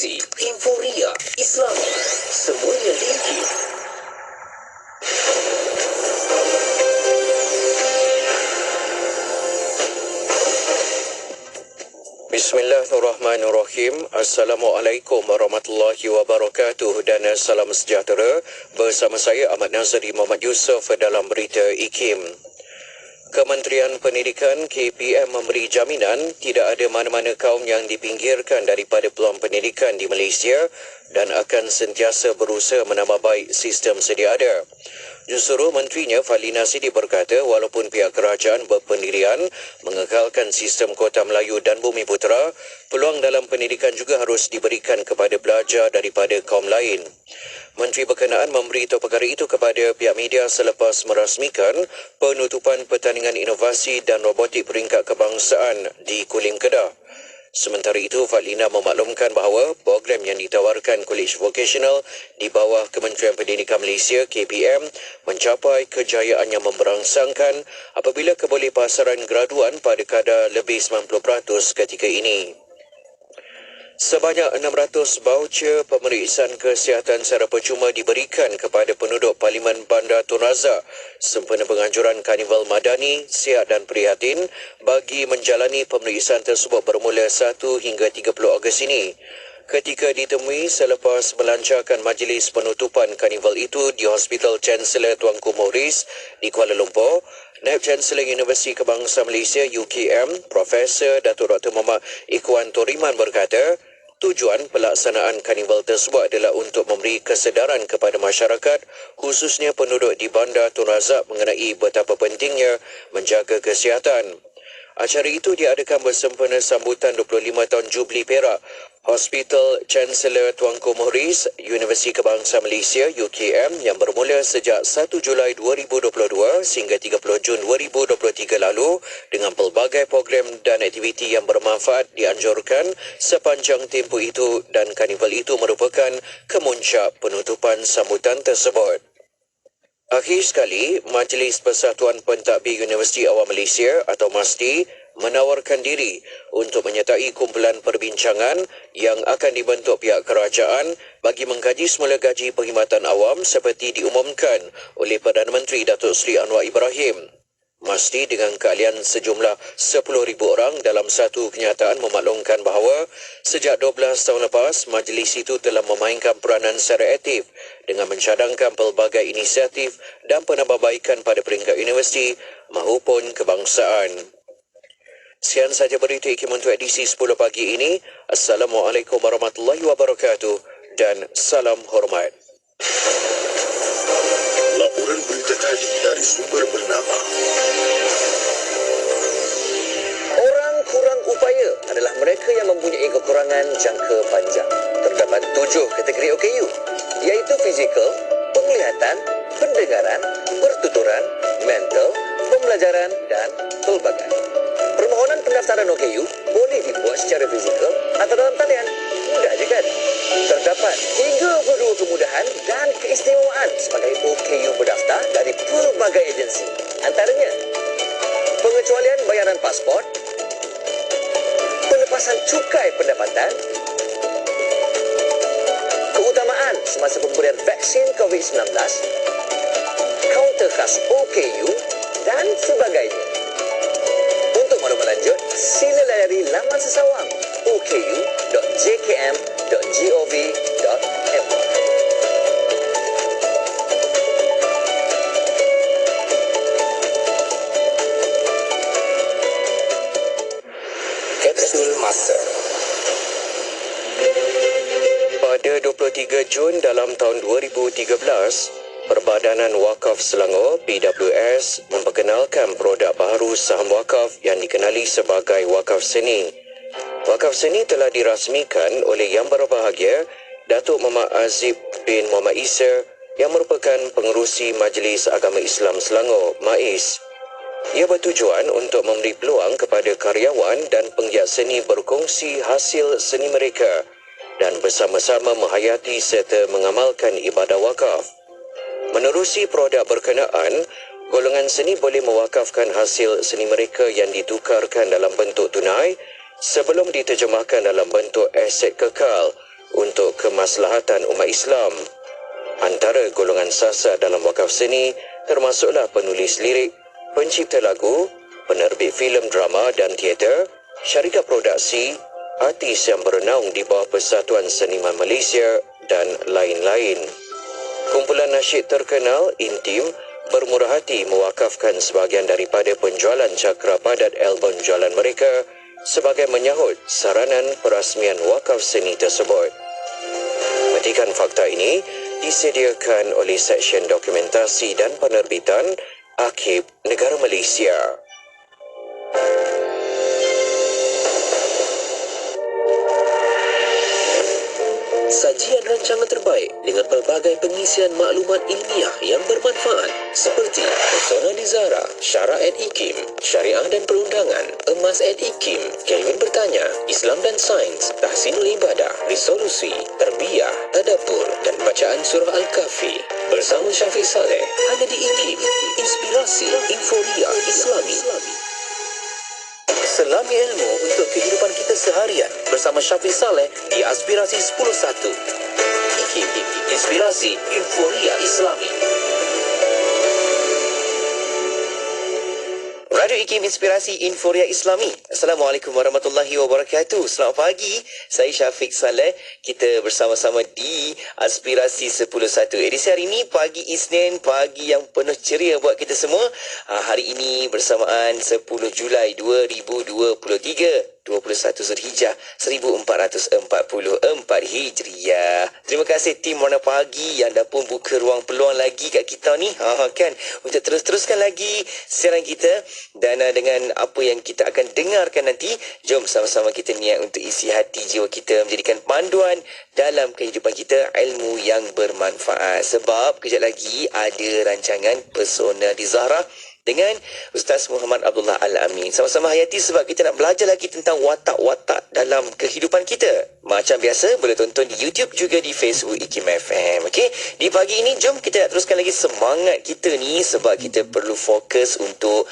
Informasi, Inforia, Islami, semuanya tinggi. Bismillahirrahmanirrahim. Assalamualaikum warahmatullahi wabarakatuh dan salam sejahtera. Bersama saya Ahmad Nazari Muhammad Yusof dalam berita IKIM. Kementerian Pendidikan KPM memberi jaminan tidak ada mana-mana kaum yang dipinggirkan daripada peluang pendidikan di Malaysia dan akan sentiasa berusaha menambah baik sistem sedia ada. Jurusuruh Menterinya Fadlina Siddiq berkata walaupun pihak kerajaan berpendirian mengekalkan sistem Kota Melayu dan Bumi Putera, peluang dalam pendidikan juga harus diberikan kepada pelajar daripada kaum lain. Menteri berkenaan memberitahu perkara itu kepada pihak media selepas merasmikan penutupan pertandingan inovasi dan robotik peringkat kebangsaan di Kulim Kedah. Sementara itu, Fadlina memaklumkan bahawa program yang ditawarkan Kolej Vocational di bawah Kementerian Pendidikan Malaysia KPM mencapai kejayaan yang memberangsangkan apabila keboleh pasaran graduan pada kadar lebih 90% ketika ini. Sebanyak 600 voucher pemeriksaan kesihatan secara percuma diberikan kepada penduduk Parlimen Bandar Tun Razak sempena penganjuran Karnival Madani, Sihat dan Prihatin bagi menjalani pemeriksaan tersebut bermula 1 hingga 30 Ogos ini. Ketika ditemui selepas melancarkan majlis penutupan Karnival itu di Hospital Chancellor Tuanku Mohriz di Kuala Lumpur, Naib Chancellor Universiti Kebangsaan Malaysia UKM, Profesor Datuk Dr. Muhammad Ikhwan Toriman berkata, tujuan pelaksanaan karnival tersebut adalah untuk memberi kesedaran kepada masyarakat, khususnya penduduk di Bandar Tun Razak mengenai betapa pentingnya menjaga kesihatan. Acara itu diadakan bersempena sambutan 25 tahun Jubli Perak Hospital Chancellor Tuanku Mohriz Universiti Kebangsaan Malaysia UKM yang bermula sejak 1 Julai 2022 sehingga 30 Jun 2023 lalu dengan pelbagai program dan aktiviti yang bermanfaat dianjurkan sepanjang tempoh itu dan karnival itu merupakan kemuncak penutupan sambutan tersebut. Akhir sekali, Majlis Persatuan Pentadbir Universiti Awam Malaysia atau MASTI menawarkan diri untuk menyertai kumpulan perbincangan yang akan dibentuk pihak kerajaan bagi mengkaji semula gaji perkhidmatan awam seperti diumumkan oleh Perdana Menteri Datuk Seri Anwar Ibrahim. MASTI dengan keahlian sejumlah 10,000 orang dalam satu kenyataan memaklumkan bahawa sejak 12 tahun lepas, majlis itu telah memainkan peranan secara aktif dengan mencadangkan pelbagai inisiatif dan penambahbaikan pada peringkat universiti maupun kebangsaan. Sekian sahaja berita IKIM untuk edisi 10 pagi ini. Assalamualaikum warahmatullahi wabarakatuh dan salam hormat. Laporan berita tadi dari sumber bernama. Orang kurang upaya adalah mereka yang mempunyai kekurangan jangka panjang. Terdapat 7 kategori OKU, iaitu fizikal, penglihatan, pendengaran, pertuturan, mental, pembelajaran dan pelbagai. Permohonan pendaftaran OKU boleh dibuat secara fizikal atau dalam talian. Mudah je kan? Terdapat 32 kemudahan dan keistimewaan sebagai OKU berdaftar dari pelbagai agensi. Antaranya, pengecualian bayaran pasport, pelepasan cukai pendapatan, keutamaan semasa pemberian vaksin COVID-19, kaunter khas OKU dan sebagainya. Untuk maklumat lanjut, sila layari laman sesawang oku.jkm.gov.my. Kapsul Masa. Pada 23 Jun dalam tahun 2013, Perbadanan Wakaf Selangor PWS memperkenalkan produk baharu saham wakaf yang dikenali sebagai Wakaf Seni. Wakaf Seni telah dirasmikan oleh Yang Berbahagia Datuk Muhammad Azib bin Muhammad Isa yang merupakan pengerusi Majlis Agama Islam Selangor MAIS. Ia bertujuan untuk memberi peluang kepada karyawan dan penggiat seni berkongsi hasil seni mereka dan bersama-sama menghayati serta mengamalkan ibadah wakaf. Menerusi produk berkenaan, golongan seni boleh mewakafkan hasil seni mereka yang ditukarkan dalam bentuk tunai sebelum diterjemahkan dalam bentuk aset kekal untuk kemaslahatan umat Islam. Antara golongan sasar dalam wakaf seni termasuklah penulis lirik, pencipta lagu, penerbit filem drama dan teater, syarikat produksi, artis yang bernaung di bawah Persatuan Seniman Malaysia dan lain-lain. Kumpulan nasyid terkenal Intim bermurah hati mewakafkan sebahagian daripada penjualan cakra padat album jualan mereka sebagai menyahut saranan perasmian wakaf seni tersebut. Petikan fakta ini disediakan oleh Seksyen Dokumentasi dan Penerbitan Arkib Negara Malaysia. Sajian rancangan terbaik dengan pelbagai pengisian maklumat ilmiah yang bermanfaat seperti Pesona di Zahra, Syara at IKIM, Syariah dan Perundangan, Emas at IKIM, Kelvin Bertanya, Islam dan Sains, Tahsinul Ibadah, Resolusi, Tarbiyah, Tadabbur dan Bacaan Surah Al-Kahfi. Bersama Syafiq Saleh, hanya di IKIM, Inspirasi Inforia Islami. Selami ilmu untuk kehidupan kita seharian bersama Syafiq Saleh di Aspirasi 10.1. IKIM, Inspirasi Inforia Islami. Radio IKIM Inspirasi Inforia Islami. Assalamualaikum warahmatullahi wabarakatuh. Selamat pagi. Saya Syafiq Saleh. Kita bersama-sama di Aspirasi 10.1. Edisi hari ini pagi Isnin, pagi yang penuh ceria buat kita semua. Hari ini bersamaan 10 Julai 2023. 21 Zulhijjah 1444 Hijriah. Terima kasih tim Warna Pagi yang dah pun buka ruang peluang lagi kat kita ni, kan, untuk terus-teruskan lagi siaran kita. Dan dengan apa yang kita akan dengarkan nanti, jom sama-sama kita niat untuk isi hati jiwa kita, menjadikan panduan dalam kehidupan kita ilmu yang bermanfaat. Sebab kejap lagi ada rancangan Pesona di Zahra dengan Ustaz Muhammad Abdullah Al-Amin. Sama-sama hayati sebab kita nak belajar lagi tentang watak-watak dalam kehidupan kita. Macam biasa, boleh tonton di YouTube juga di Facebook IKIM FM. Okey, di pagi ini jom kita nak teruskan lagi semangat kita ni sebab kita perlu fokus untuk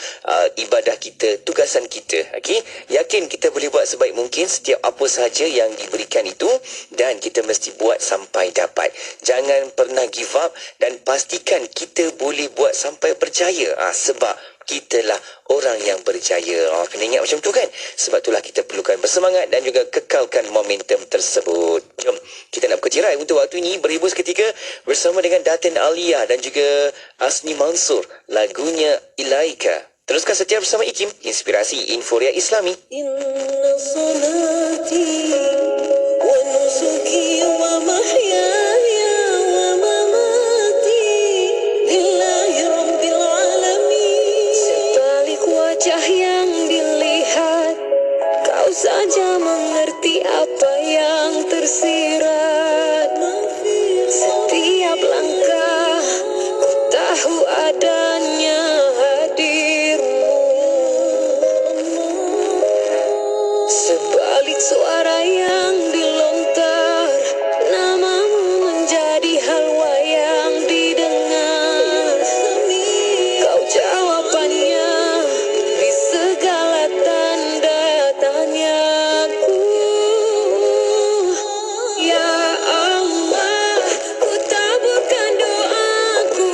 ibadah kita, tugasan kita. Okey, yakin kita boleh buat sebaik mungkin setiap apa sahaja yang diberikan itu dan kita mesti buat sampai dapat. Jangan pernah give up dan pastikan kita boleh buat sampai berjaya. Sebab kitalah orang yang berjaya. Kena ingat macam tu kan? Sebab itulah kita perlukan bersemangat dan juga kekalkan momentum tersebut. Jom, kita nak berkecirai untuk waktu ini berhibur seketika bersama dengan Datin Alia dan juga Asni Mansur. Lagunya Ilaika. Teruskan setia bersama IKIM, Inspirasi Inforia Islami. Inna salati wa nusuki wa mahyaya wa mamati lillahi rabbil alamin. Sebalik wajah yang dilihat, kau saja mengerti apa yang tersirat. Setiap langkah ku tahu adanya hadirmu. Sebalik suara yang dilontar, namamu menjadi halwa yang didengar. Kau jawabannya di segala tanda tanyaku. Ya Allah, ku taburkan doaku.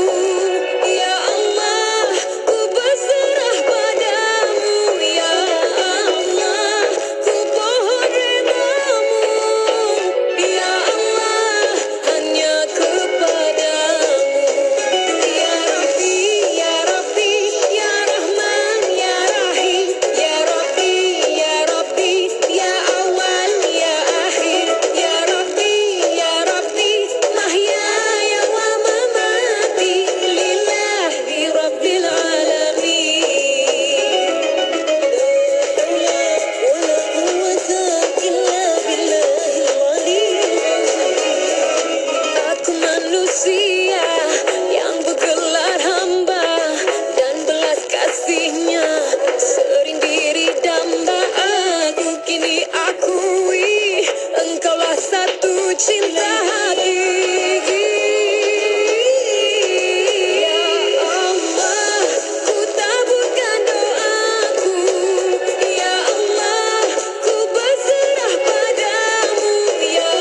Ya Allah, ku berserah padamu. Ya Allah, ku pohon redamu. Ya Allah, hanya kepadamu. Ya Rabbi, Ya Rabbi, Ya Rahman, Ya Rahim. Ya Rabbi, Ya Rabbi, Ya Awal, Ya Akhir. Ya Rabbi, Ya Rabbi, mahyaya wa mamati lillahi rabbil alamin. La quwwata illa billahil aliyyil azim. Aku manusia yang bergelar hamba dan belas kasihnya sering diri damba. Aku kini akui engkaulah satu cinta hakiki. Ya Allah, ku taburkan doaku. Ya Allah, ku berserah padamu. Ya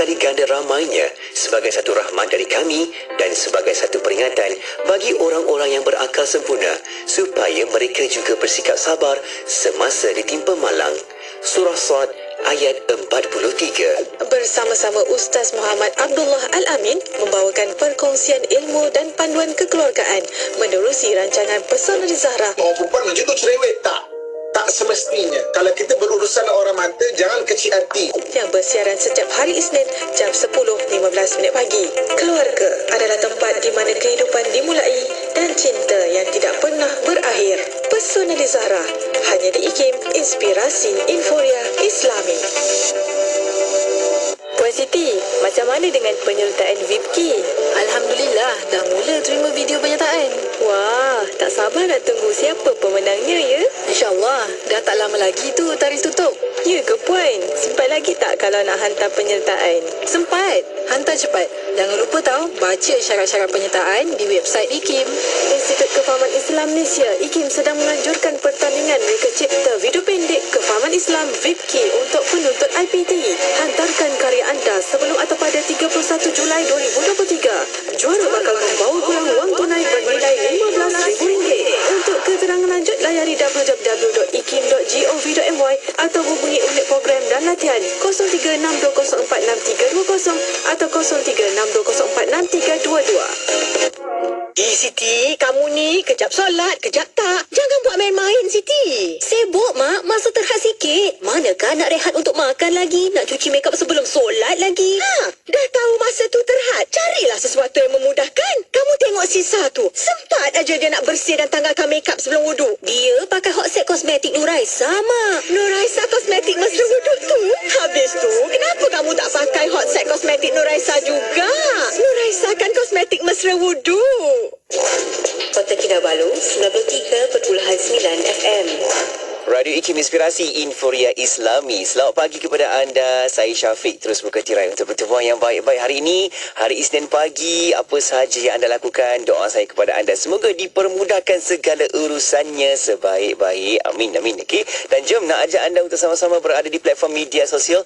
berkali ganda ramainya sebagai satu rahmat dari kami dan sebagai satu peringatan bagi orang-orang yang berakal sempurna supaya mereka juga bersikap sabar semasa ditimpa malang. Surah Sad ayat 43. Bersama-sama Ustaz Muhammad Abdullah Al-Amin membawakan perkongsian ilmu dan panduan kekeluargaan menerusi rancangan Pesona di Zahra. Orang perempuan macam tu cerewet tak? Tak semestinya. Kalau kita berurusan dengan orang mata, jangan kecil hati. Yang bersiaran setiap hari Isnin jam 10.15 pagi. Keluarga adalah tempat di mana kehidupan dimulai dan cinta yang tidak pernah berakhir. Pesona di Zahra hanya di IKIM Inspirasi Inforia Islami. Puan Siti, macam mana dengan penyertaan VIP-Key? Alhamdulillah, dah mula terima video penyertaan. Wah, tak sabar nak tunggu siapa pemenangnya ya? InsyaAllah, dah tak lama lagi tu tarikh tutup. Ya ke Puan? Sempat lagi tak kalau nak hantar penyertaan? Sempat, hantar cepat. Jangan lupa tahu, baca syarat-syarat penyertaan di website IKIM. Institut Kefahaman Islam Malaysia IKIM sedang menganjurkan pertandingan Reka Cipta video pendek Kefahaman Islam VIP-Key untuk penuntut IPT. Hantarkan karya anda sebelum atau pada 31 Julai 2023. Juara bakal membawa pulang wang tunai bernilai RM15,000. Untuk keterangan lanjut, layari www.ikim.gov.my atau hubungi unit program dan latihan 0362046320 atau 0362046322. Siti, kamu ni kejap solat, kejap tak. Jangan buat main-main, Siti. Sibuk, Mak. Masa terhad sikit. Manakah nak rehat untuk makan lagi? Nak cuci makeup sebelum solat lagi? Dah tahu masa tu terhad. Carilah sesuatu yang memudahkan. Kamu tengok sisa tu. Sempat aja dia nak bersih dan tanggalkan makeup sebelum wuduk. Dia pakai hot set kosmetik Nuraisa, Mak. Nuraisa kosmetik mesra wuduk tu. Habis tu, kenapa kamu tak pakai hot set kosmetik Nuraisa juga? Nuraisa kan kosmetik mesra wuduk. Kota Kinabalu, 93.9 FM. Radio IKIM Inspirasi Inforia Islami. Selamat pagi kepada anda. Saya Syafiq terus buka tirai untuk pertemuan yang baik-baik hari ini. Hari Isnin pagi, apa sahaja yang anda lakukan, doa saya kepada anda semoga dipermudahkan segala urusannya sebaik-baik. Amin, amin. Okay? Dan jom nak ajak anda untuk sama-sama berada di platform media sosial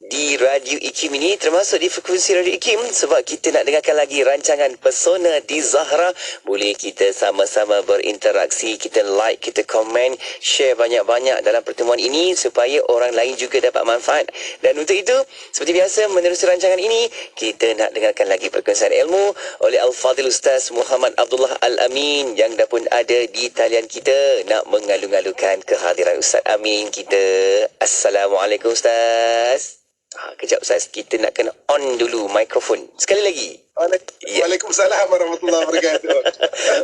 di Radio IKIM ini, termasuk di frekuensi Radio IKIM, sebab kita nak dengarkan lagi rancangan Pesona di Zahra. Boleh kita sama-sama berinteraksi, kita like, kita komen, share banyak-banyak dalam pertemuan ini supaya orang lain juga dapat manfaat. Dan untuk itu, seperti biasa menerusi rancangan ini, kita nak dengarkan lagi perkongsian ilmu oleh Al-Fadhil Ustaz Muhammad Abdullah Al-Amin yang dah pun ada di talian kita, nak mengalu-alukan kehadiran Ustaz Amin kita. Assalamualaikum Ustaz. Kejap Ustaz, kita nak kena on dulu mikrofon. Sekali lagi. Waalaikumsalam warahmatullahi wabarakatuh.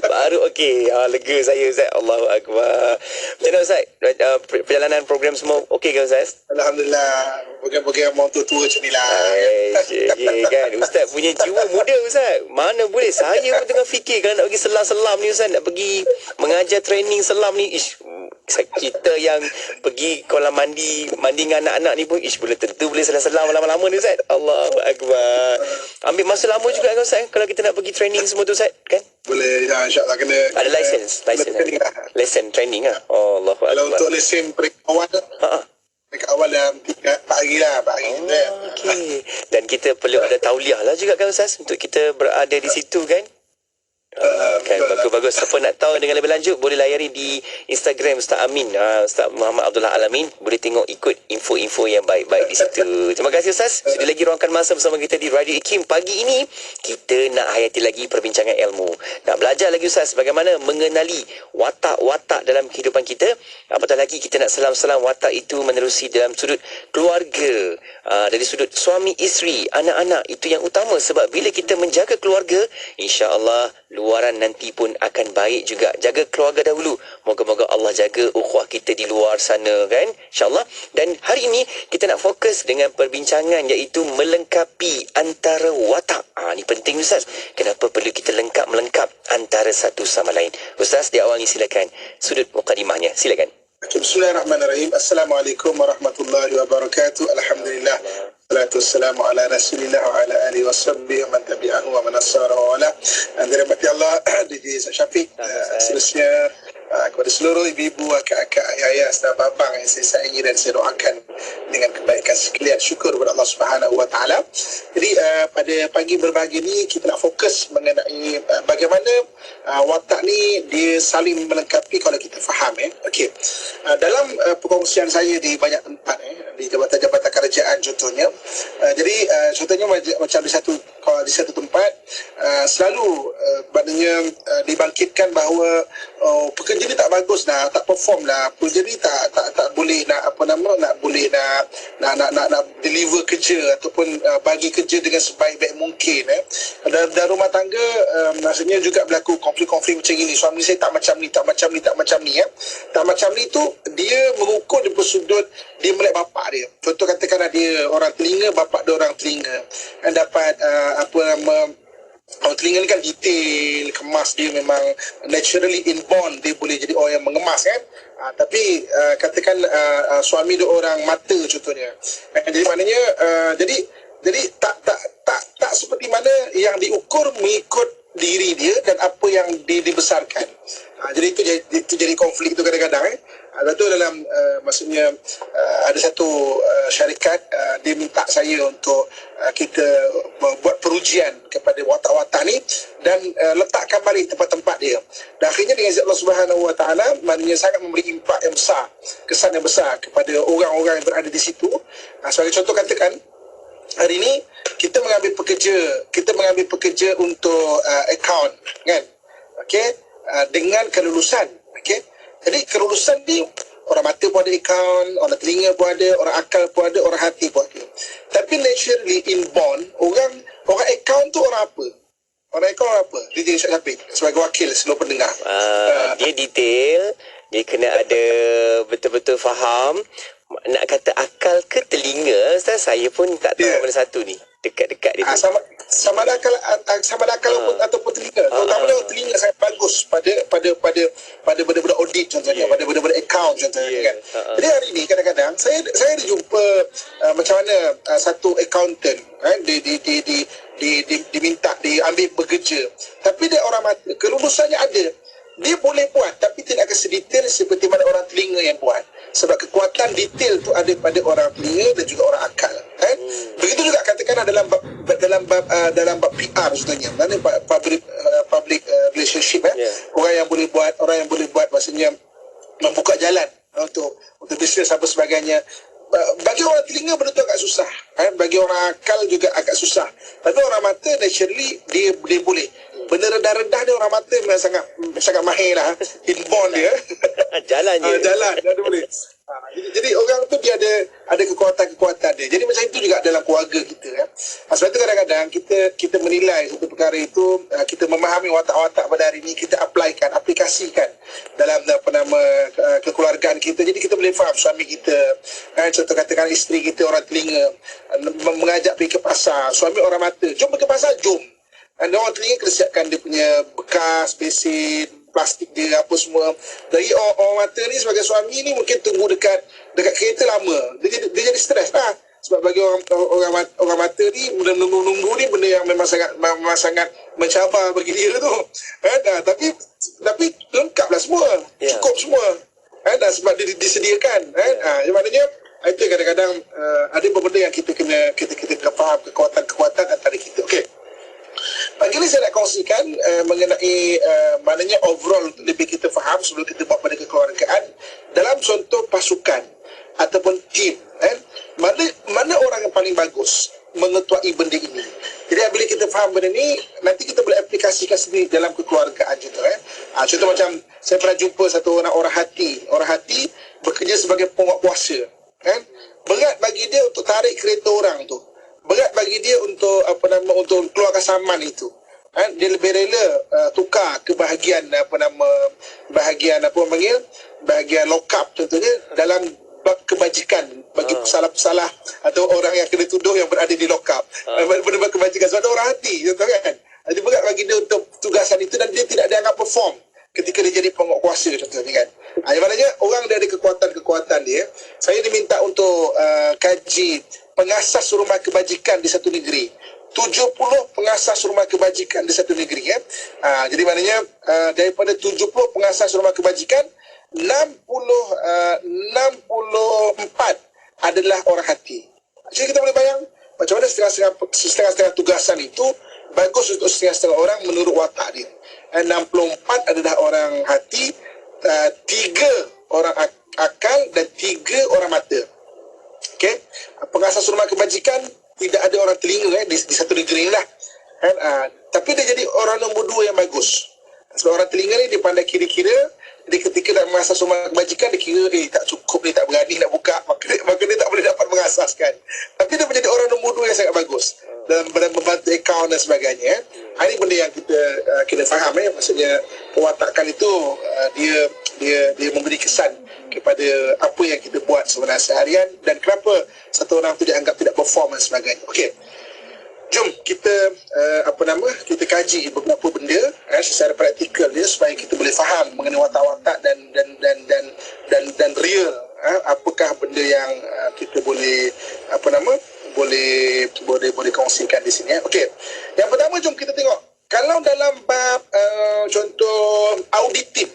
Baru okey. Lega saya Ustaz. Allahu Akbar. Macam mana Ustaz? Perjalanan program semua okey ke Ustaz? Alhamdulillah. Program-program orang tua-tua macam ni lah. Kan Ustaz punya jiwa muda Ustaz. Mana boleh. Saya pun tengah fikir kalau nak pergi selam-selam ni Ustaz, nak pergi mengajar training selam ni. Kita yang pergi kolam mandi dengan anak-anak ni pun belum tentu boleh selam-selam lama-lama ni Ustaz. Allahu Akbar. Ambil masa lama juga kan Ustaz kalau kita nak pergi training semua tu Ustaz, kan? Boleh, ya, insyaAllah kena. Ada license training lah. Lesson training lah. Allahu Akbar. Kalau untuk lesen peringkat awal, peringkat awal dalam 4 hari lah. 4 hari okey. Dan kita perlu ada tauliah lah juga kan Ustaz, untuk kita berada di situ kan? Kan, bagus-bagus. Siapa nak tahu dengan lebih lanjut, boleh layari di Instagram Ustaz Amin, Ustaz Muhammad Abdullah Al-Amin. Boleh tengok, ikut info-info yang baik-baik di situ. Terima kasih Ustaz. Sudah lagi ruangkan masa bersama kita di Radio IKIM. Pagi ini kita nak hayati lagi perbincangan ilmu. Nak belajar lagi Ustaz bagaimana mengenali watak-watak dalam kehidupan kita. Apatah lagi kita nak selam-selam watak itu menerusi dalam sudut keluarga, dari sudut suami isteri, anak-anak. Itu yang utama, sebab bila kita menjaga keluarga, insya-Allah luaran nanti pun akan baik juga. Jaga keluarga dahulu. Moga-moga Allah jaga ukhuwah kita di luar sana kan, insya-Allah. Dan hari ini kita nak fokus dengan perbincangan, iaitu melengkapi antara watak. Ni penting Ustaz. Kenapa perlu kita melengkap antara satu sama lain? Ustaz, di awal ni silakan sudut mukadimahnya. Silakan. Bismillahirrahmanirrahim. Assalamualaikum warahmatullahi wabarakatuh. Alhamdulillah. Salatu wassalamu ala rasulillah wa ala alihi wa sahbihi wa man tabi'ahu wa man nasara wa ala. Dirahmati Allah, DJ Syafiq. Seterusnya kepada seluruh ibu-ibu, akak-akak, ayah-ayah, sahabat abang yang saya sayangi dan saya doakan dengan kebaikan sekalian. Syukur kepada Allah Subhanahu Wa Taala. Jadi pada pagi berbahagia ni kita nak fokus mengenai bagaimana watak ni dia saling melengkapi kalau kita faham. Okey. Dalam perkongsian saya di banyak tempat di jabatan-jabatan kerajaan contohnya. Jadi contohnya macam di satu tempat selalu maknanya dibangkitkan bahawa pekerja ni tak bagus dah, tak perform dah, pekerja ni tak boleh nak nak deliver kerja ataupun bagi kerja dengan sebaik-baik mungkin. Dan rumah tangga maksudnya juga berlaku konflik-konflik macam ini. Suami saya tak macam ni tak macam ni tu dia mengukur di sudut dia melihat bapak dia. Contoh katakanlah dia orang telinga, bapak dia orang telinga, dan dapat telinga ni kan detail, kemas, dia memang naturally inborn, dia boleh jadi orang yang mengemas kan. Tapi katakan suami dia orang mata contohnya. Jadi maknanya jadi tak seperti mana yang diukur mengikut diri dia dan apa yang dibesarkan. Jadi itu jadi konflik tu kadang-kadang. Lepas tu dalam maksudnya ada satu syarikat dia minta saya untuk kita buat perujian kepada watak-watak ni dan letakkan balik tempat-tempat dia. Dan akhirnya dengan izin Allah Subhanahu Wa Taala, maknanya sangat memberi impak yang besar, kesan yang besar kepada orang-orang yang berada di situ. Sebagai contoh katakan hari ni kita mengambil pekerja untuk akaun kan. Okey, dengan kelulusan. Okey. Jadi kelulusan ni orang mata pun ada akaun, orang telinga pun ada, orang akal pun ada, orang hati pun ada. Tapi naturally inborn, orang akaun tu orang apa? Orang akaun orang apa? Dia jadi Syed Syafik sebagai wakil seluruh pendengar. Dia detail, dia kena ada betul-betul faham. Nak kata akal ke telinga, Ustaz, saya pun tak tahu mana satu ni. Dekat-dekat dia tu. Sama ada akal ataupun telinga. Terutamanya telinga sangat bagus pada benda-benda audit contohnya, pada benda-benda account contohnya kan. Jadi hari ni kadang-kadang saya ada jumpa macam mana satu accountant kan diminta diambil bekerja. Tapi dia orang mata, kelulusannya ada. Dia boleh buat tapi tidak akan sedetail seperti mana orang telinga yang buat. Sebab kekuatan detail tu ada pada orang telinga dan juga orang akal kan. Begitu juga katakanlah dalam bab PR contohnya, mana public relationship orang yang boleh buat maksudnya membuka jalan untuk bisnes apa sebagainya. Bagi orang telinga benda tu agak susah kan? Bagi orang akal juga agak susah. Tapi orang mata naturally dia boleh. Benda rendah-rendah dia orang mata memang sangat mahir lah. Inborn dia. Jalan je. Jalan dia boleh. Jadi orang tu dia ada kekuatan-kekuatan dia. Jadi macam itu juga dalam keluarga kita kan. Sebab itu kadang-kadang kita menilai satu perkara itu, kita memahami watak-watak pada hari ini, kita aplikasikan dalam kekeluargaan kita. Jadi kita boleh faham suami kita kan, contoh katakan isteri kita orang telinga mengajak pergi ke pasar, suami orang mata, jom pergi ke pasar, jom. Dan orang telinga kena siapkan dia punya bekas, besin, plastik dia, apa semua. Dari orang mata ni sebagai suami ni mungkin tunggu dekat kereta lama. Dia jadi stres lah. Sebab bagi orang mata ni benda menunggu ni benda yang memang sangat mencabar bagi dia tu. Tapi lengkaplah semua. Cukup semua. Sebab dia disediakan. Maknanya itu kadang-kadang ada beberapa yang kita kena faham kekuatan-kekuatan antara kita. Okey. Pagi ni saya nak kongsikan mengenai maknanya overall lebih kita faham sebelum kita buat pada kekeluargaan dalam contoh pasukan ataupun tim mana orang yang paling bagus mengetuai benda ini. Jadi bila kita faham benda ni, nanti kita boleh aplikasikan sendiri dalam kekeluargaan contoh contoh macam saya pernah jumpa satu orang hati bekerja sebagai penguatkuasa kan. Berat bagi dia untuk tarik kereta orang tu. Berat bagi dia untuk untuk keluarkan saman itu. Dia lebih rela tukar ke bahagian bahagian lock up contohnya dalam bab kebajikan bagi pesalah-pesalah atau orang yang kena tuduh yang berada di lock up. Benda-benda kebajikan sebab orang hati contoh kan. Jadi berat bagi dia untuk tugasan itu dan dia tidak dianggap perform ketika dia jadi penguatkuasa contohnya kan. Yang maknanya orang dia ada kekuatan-kekuatan dia. Saya diminta untuk kaji pengasas rumah kebajikan di satu negeri. 70 pengasas rumah kebajikan di satu negeri ya. Jadi maknanya daripada 70 pengasas rumah kebajikan 64 adalah orang hati. Jadi kita boleh bayang macam mana setengah-setengah tugasan itu bagus untuk setengah-setengah orang menurut watak dia. 64 adalah orang hati, 3 orang akal dan 3 orang mata. Okey. Pengasas rumah kebajikan tidak ada orang telinga di satu negeri ni lah. Tapi dia jadi orang nombor 2 yang bagus. Sebab orang telinga ni dia pandai kira-kira. Jadi ketika nak mengasas rumah kebajikan, dia kira tak cukup, dia tak berani nak buka, maka dia tak boleh dapat mengasaskan. Tapi dia menjadi orang nombor 2 yang sangat bagus dalam membantu akaun dan sebagainya. Ini benda yang kita kena faham. Maksudnya pewatakan itu dia memberi kesan kepada apa yang kita buat sebenarnya seharian dan kenapa satu orang tu dianggap tidak perform dan sebagainya. Okey. Jom kita kita kaji beberapa benda secara praktikal dia supaya kita boleh faham mengenai watak-watak dan real apakah benda yang kita boleh boleh kongsikan di sini. Okey. Yang pertama jom kita tengok kalau dalam bab contoh audit team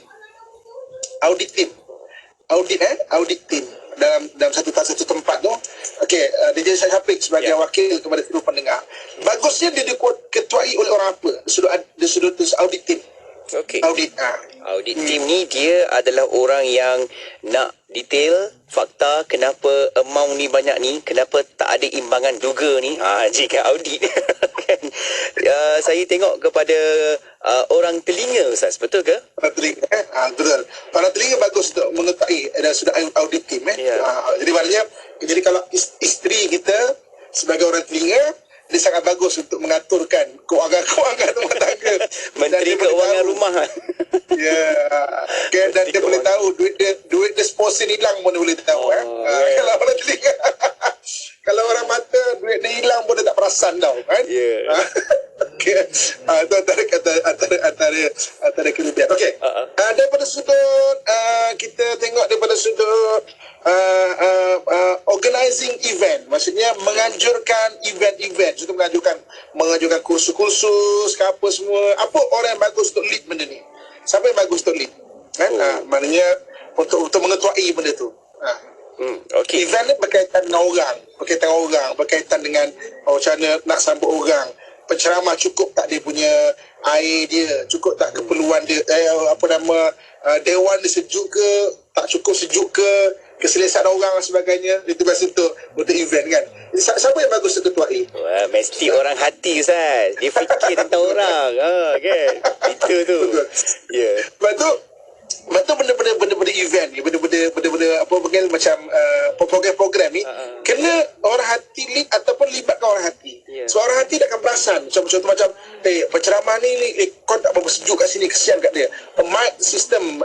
dalam satu tempat tu. Okey, DJ Syafiq sebagai wakil kepada seluruh pendengar. Bagusnya dia diketuai oleh orang apa? Dia sudah audit team. Okey. Audit Team ni dia adalah orang yang nak detail fakta kenapa amount ni banyak ni, kenapa tak ada imbangan duga ni. Jika audit kan. Saya tengok kepada orang telinga, Ustaz, betul ke? Orang telinga, betul. Orang telinga bagus untuk mengetahui dan sudah audit team. Jadi maknanya, jadi kalau isteri kita sebagai orang telinga, dia sangat bagus untuk mengaturkan kewangan rumah tangga. Menteri Keuangan rumah. Ya. Okay, dan dia boleh tahu duit disposal hilang pun dia boleh tahu. Kalau orang telinga. Kalau orang mata duit dia hilang pun dia tak perasan tau kan. Okey. Itu antara kelebihan. Okey. Daripada sudut kita tengok daripada sudut organizing event, maksudnya menganjurkan event-event, contoh menganjurkan kursus-kursus ke apa semua. Apa orang yang bagus untuk lead benda ni? Siapa yang bagus untuk lead? Kan? Maknanya untuk mengetuai benda tu. Okey. Event ni berkaitan dengan orang, berkaitan dengan macam mana nak sambut orang. Penceramah cukup tak dia punya air dia, cukup tak keperluan dia, dewan dia sejuk ke, tak cukup sejuk ke, keselesaan orang dan sebagainya. Itu biasa untuk event kan. Jadi, siapa yang bagus untuk ketuai? Wah, mesti orang hati, Ustaz. Dia fikir tentang orang. Kan? Itu tu. Ya. Lepas tu benda-benda event ni, benda-benda apa panggil macam program-program ni kena orang hati lead ataupun libatkan orang hati. So orang hati dia akan perasan contoh macam penceramah ni kau tak berapa sejuk kat sini, kesian kat dia. Mic system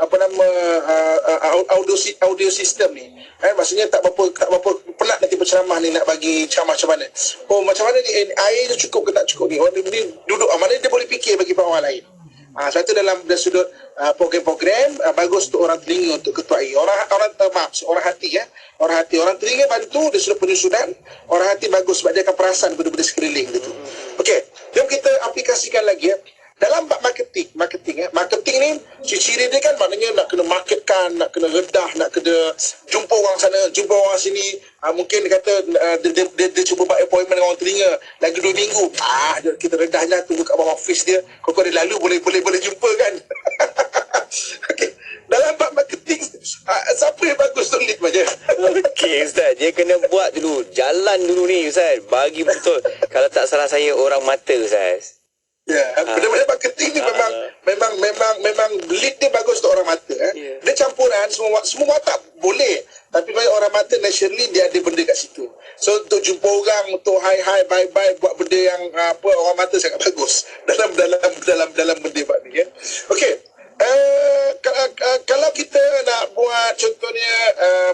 audio system ni maksudnya tak berapa penat nanti penceramah ni nak bagi ceramah macam mana. Macam mana ni air tu cukup ke tak cukup ni. Orang ni duduk mana dia boleh fikir bagi orang lain. Satu dalam sudut program-program bagus untuk orang telinga untuk ketuai. Orang hati orang telinga bantu dari sudut penyusunan. Orang hati bagus sebab dia akan perasan benda-benda sekeliling gitu. Okey, jom kita aplikasikan lagi dalam bab marketing ni ciri-ciri dia kan maknanya nak kena marketkan, nak kena redah, nak kena jumpa orang sana, jumpa orang sini. Mungkin dia kata dia cuba buat appointment dengan orang telinga lagi 2 minggu. Kita redah je, tunggu kat bawah office dia. Kau dia lalu boleh jumpa kan. Okey, dalam bab marketing siapa yang bagus untuk lead macam? Okey, Ustaz, dia kena buat dulu, jalan dulu ni, Ustaz. Bagi betul. Kalau tak salah saya orang mata, Ustaz. Ya, benda-benda marketing ni memang lead dia bagus untuk orang mata. Dia campuran semua watak boleh, tapi bagi orang mata naturally dia ada benda kat situ. So untuk jumpa orang, untuk hi bye buat benda yang orang mata sangat bagus dalam benda buat ni ya. Okey. Kalau kita nak buat contohnya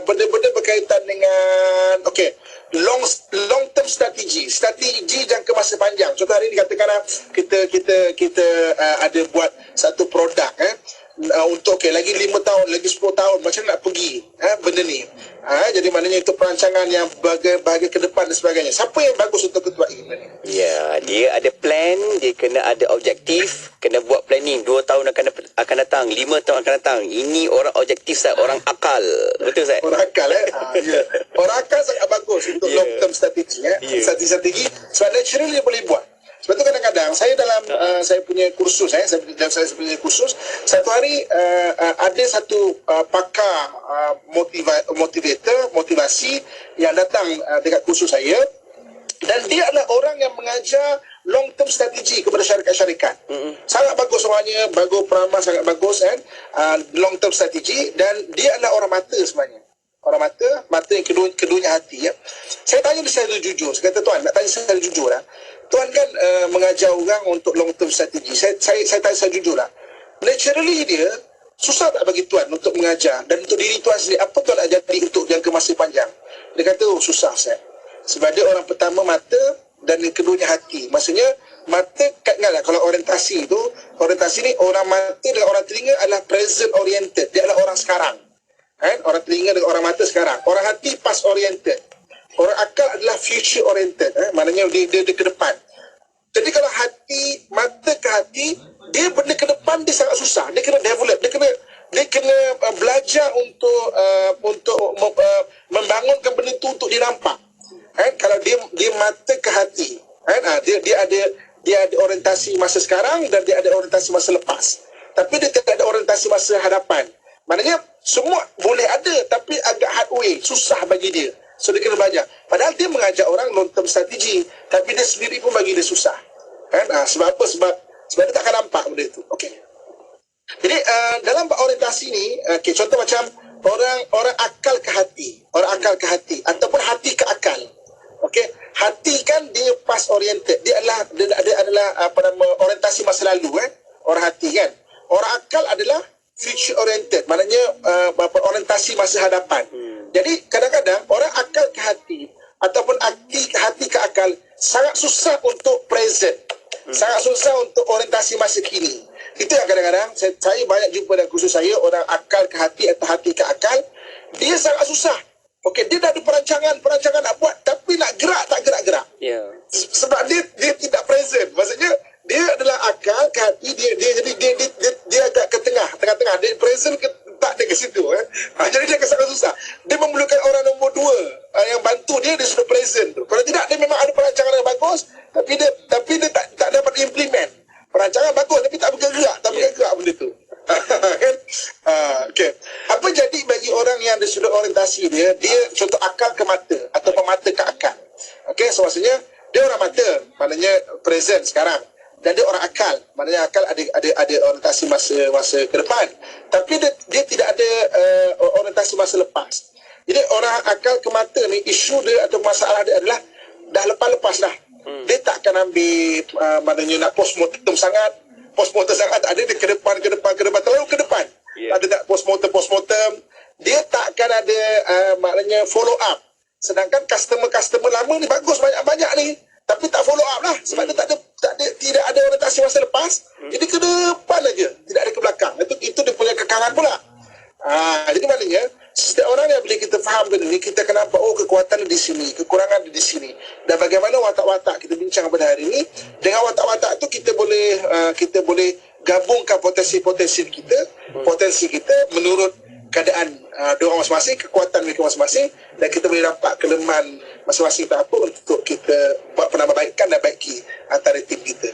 benda-benda berkaitan dengan long term strategi jangka masa panjang. Contoh hari ni katakanlah kita ada buat satu produk untuk lagi 5 tahun, lagi 10 tahun macam nak pergi benda ni. Jadi maknanya itu perancangan yang bagi ke depan dan sebagainya. Siapa yang bagus untuk ketua ini? Ya, dia ada plan, dia kena ada objektif, kena buat planning 2 tahun akan datang, 5 tahun akan datang. Ini orang objektif, Ustaz, orang akal. Betul, Ustaz? Orang akal ya. Orang akal sangat bagus untuk long term strategi strategi sebab naturally dia boleh buat. Sebab tu kadang-kadang saya dalam saya punya kursus saya punya kursus satu hari ada satu pakar motivasi yang datang dekat kursus saya, dan dia adalah orang yang mengajar long term strategi kepada syarikat-syarikat. Sangat bagus orangnya, bagus peramah, sangat bagus kan, long term strategi, dan dia adalah orang mata sebenarnya. Orang mata yang keduanya hati ya. Saya tanya dia secara jujur. Saya kata, tuan, nak tanya secara jujur lah. Tuan kan mengajar orang untuk long term strategi. Saya tanya secara jujur lah. Naturally dia susah tak bagi tuan untuk mengajar, dan untuk diri tuan sendiri, apa tuan nak jadi untuk jangka masa panjang? Dia kata, susah saya. Sebab dia orang pertama mata dan yang keduanya hati. Maksudnya mata, ingatlah kalau orientasi ni orang mata dan orang telinga adalah present oriented. Dia adalah orang sekarang. Kan? Orang telinga dengan orang mata sekarang. Orang hati past oriented. Orang akal adalah future oriented. Maknanya dia ke depan. Jadi kalau mata ke hati, dia benda ke depan dia sangat susah. Dia kena develop. Dia kena belajar untuk membangunkan benda tu untuk dinampak. Kalau dia mata ke hati, dia ada orientasi masa sekarang dan dia ada orientasi masa lepas. Tapi dia tidak ada orientasi masa hadapan. Maknanya semua boleh ada, tapi agak hard way, susah bagi dia. So dia kena belajar. Padahal dia mengajak orang long term strategi, tapi dia sendiri pun bagi dia susah. Sebab apa? Sebab dia tak akan nampak benda itu. Okey. Jadi dalam orientasi ni, contoh macam orang akal ke hati, ataupun hati ke akal. Okey, hati kan dia past oriented. Dia adalah orientasi masa lalu orang hati kan. Orang akal adalah future oriented, maknanya orientasi masa hadapan. Jadi kadang-kadang orang akal ke hati ataupun hati ke akal sangat susah untuk present. Sangat susah untuk orientasi masa kini. Itu yang kadang-kadang saya banyak jumpa dalam kursus saya, orang akal ke hati atau hati ke akal, dia sangat susah. Okey, dia dah ada perancangan nak buat, tapi nak gerak tak gerak-gerak. Ya. Sebab dia tidak present. Maksudnya dia adalah akal ke hati, dia agak ke tengah-tengah. Dia present tak ada ke situ jadi dia sangat susah. Dia memerlukan orang nombor 2 yang bantu dia sudah present tu. Kalau tidak, dia memang ada perancangan yang bagus, tapi dia tak dapat implement. Perancangan bagus tapi tak bergerak benda tu. Kan? Okey. Apa jadi bagi orang yang ada sudut orientasi dia contoh akal ke mata ataupun mata ke akal. Okey, so maksudnya dia orang mata, maknanya present sekarang. Dan dia orang akal, maknanya akal ada orientasi masa ke depan, tapi dia tidak ada orientasi masa lepas. Jadi orang akal ke mata ni, isu dia atau masalah dia adalah dah lepas dah. Dia tak akan ambil maknanya nak postmortem sangat, tak ada. Dia ke depan terlalu ke depan. Ada tak postmortem, dia tak akan ada maknanya follow up. Sedangkan customer lama ni bagus, banyak ni, tapi tak follow up lah, sebab dia tidak ada orientasi masa lepas. Jadi ke depan aja, tidak ada ke belakang. Itu dia punya kekangan pula. Jadi maknanya setiap orang yang bila kita faham benda ni, kita akan nampak kekuatan di sini, kekurangan di sini. Dan bagaimana watak-watak kita bincang pada hari ini, dengan watak-watak tu kita boleh gabungkan potensi kita menurut keadaan diorang masing-masing, kekuatan mereka masing-masing, dan kita boleh nampak kelemahan masing-masing kita apa untuk kita buat penambahbaikan dan baiki antara tim kita.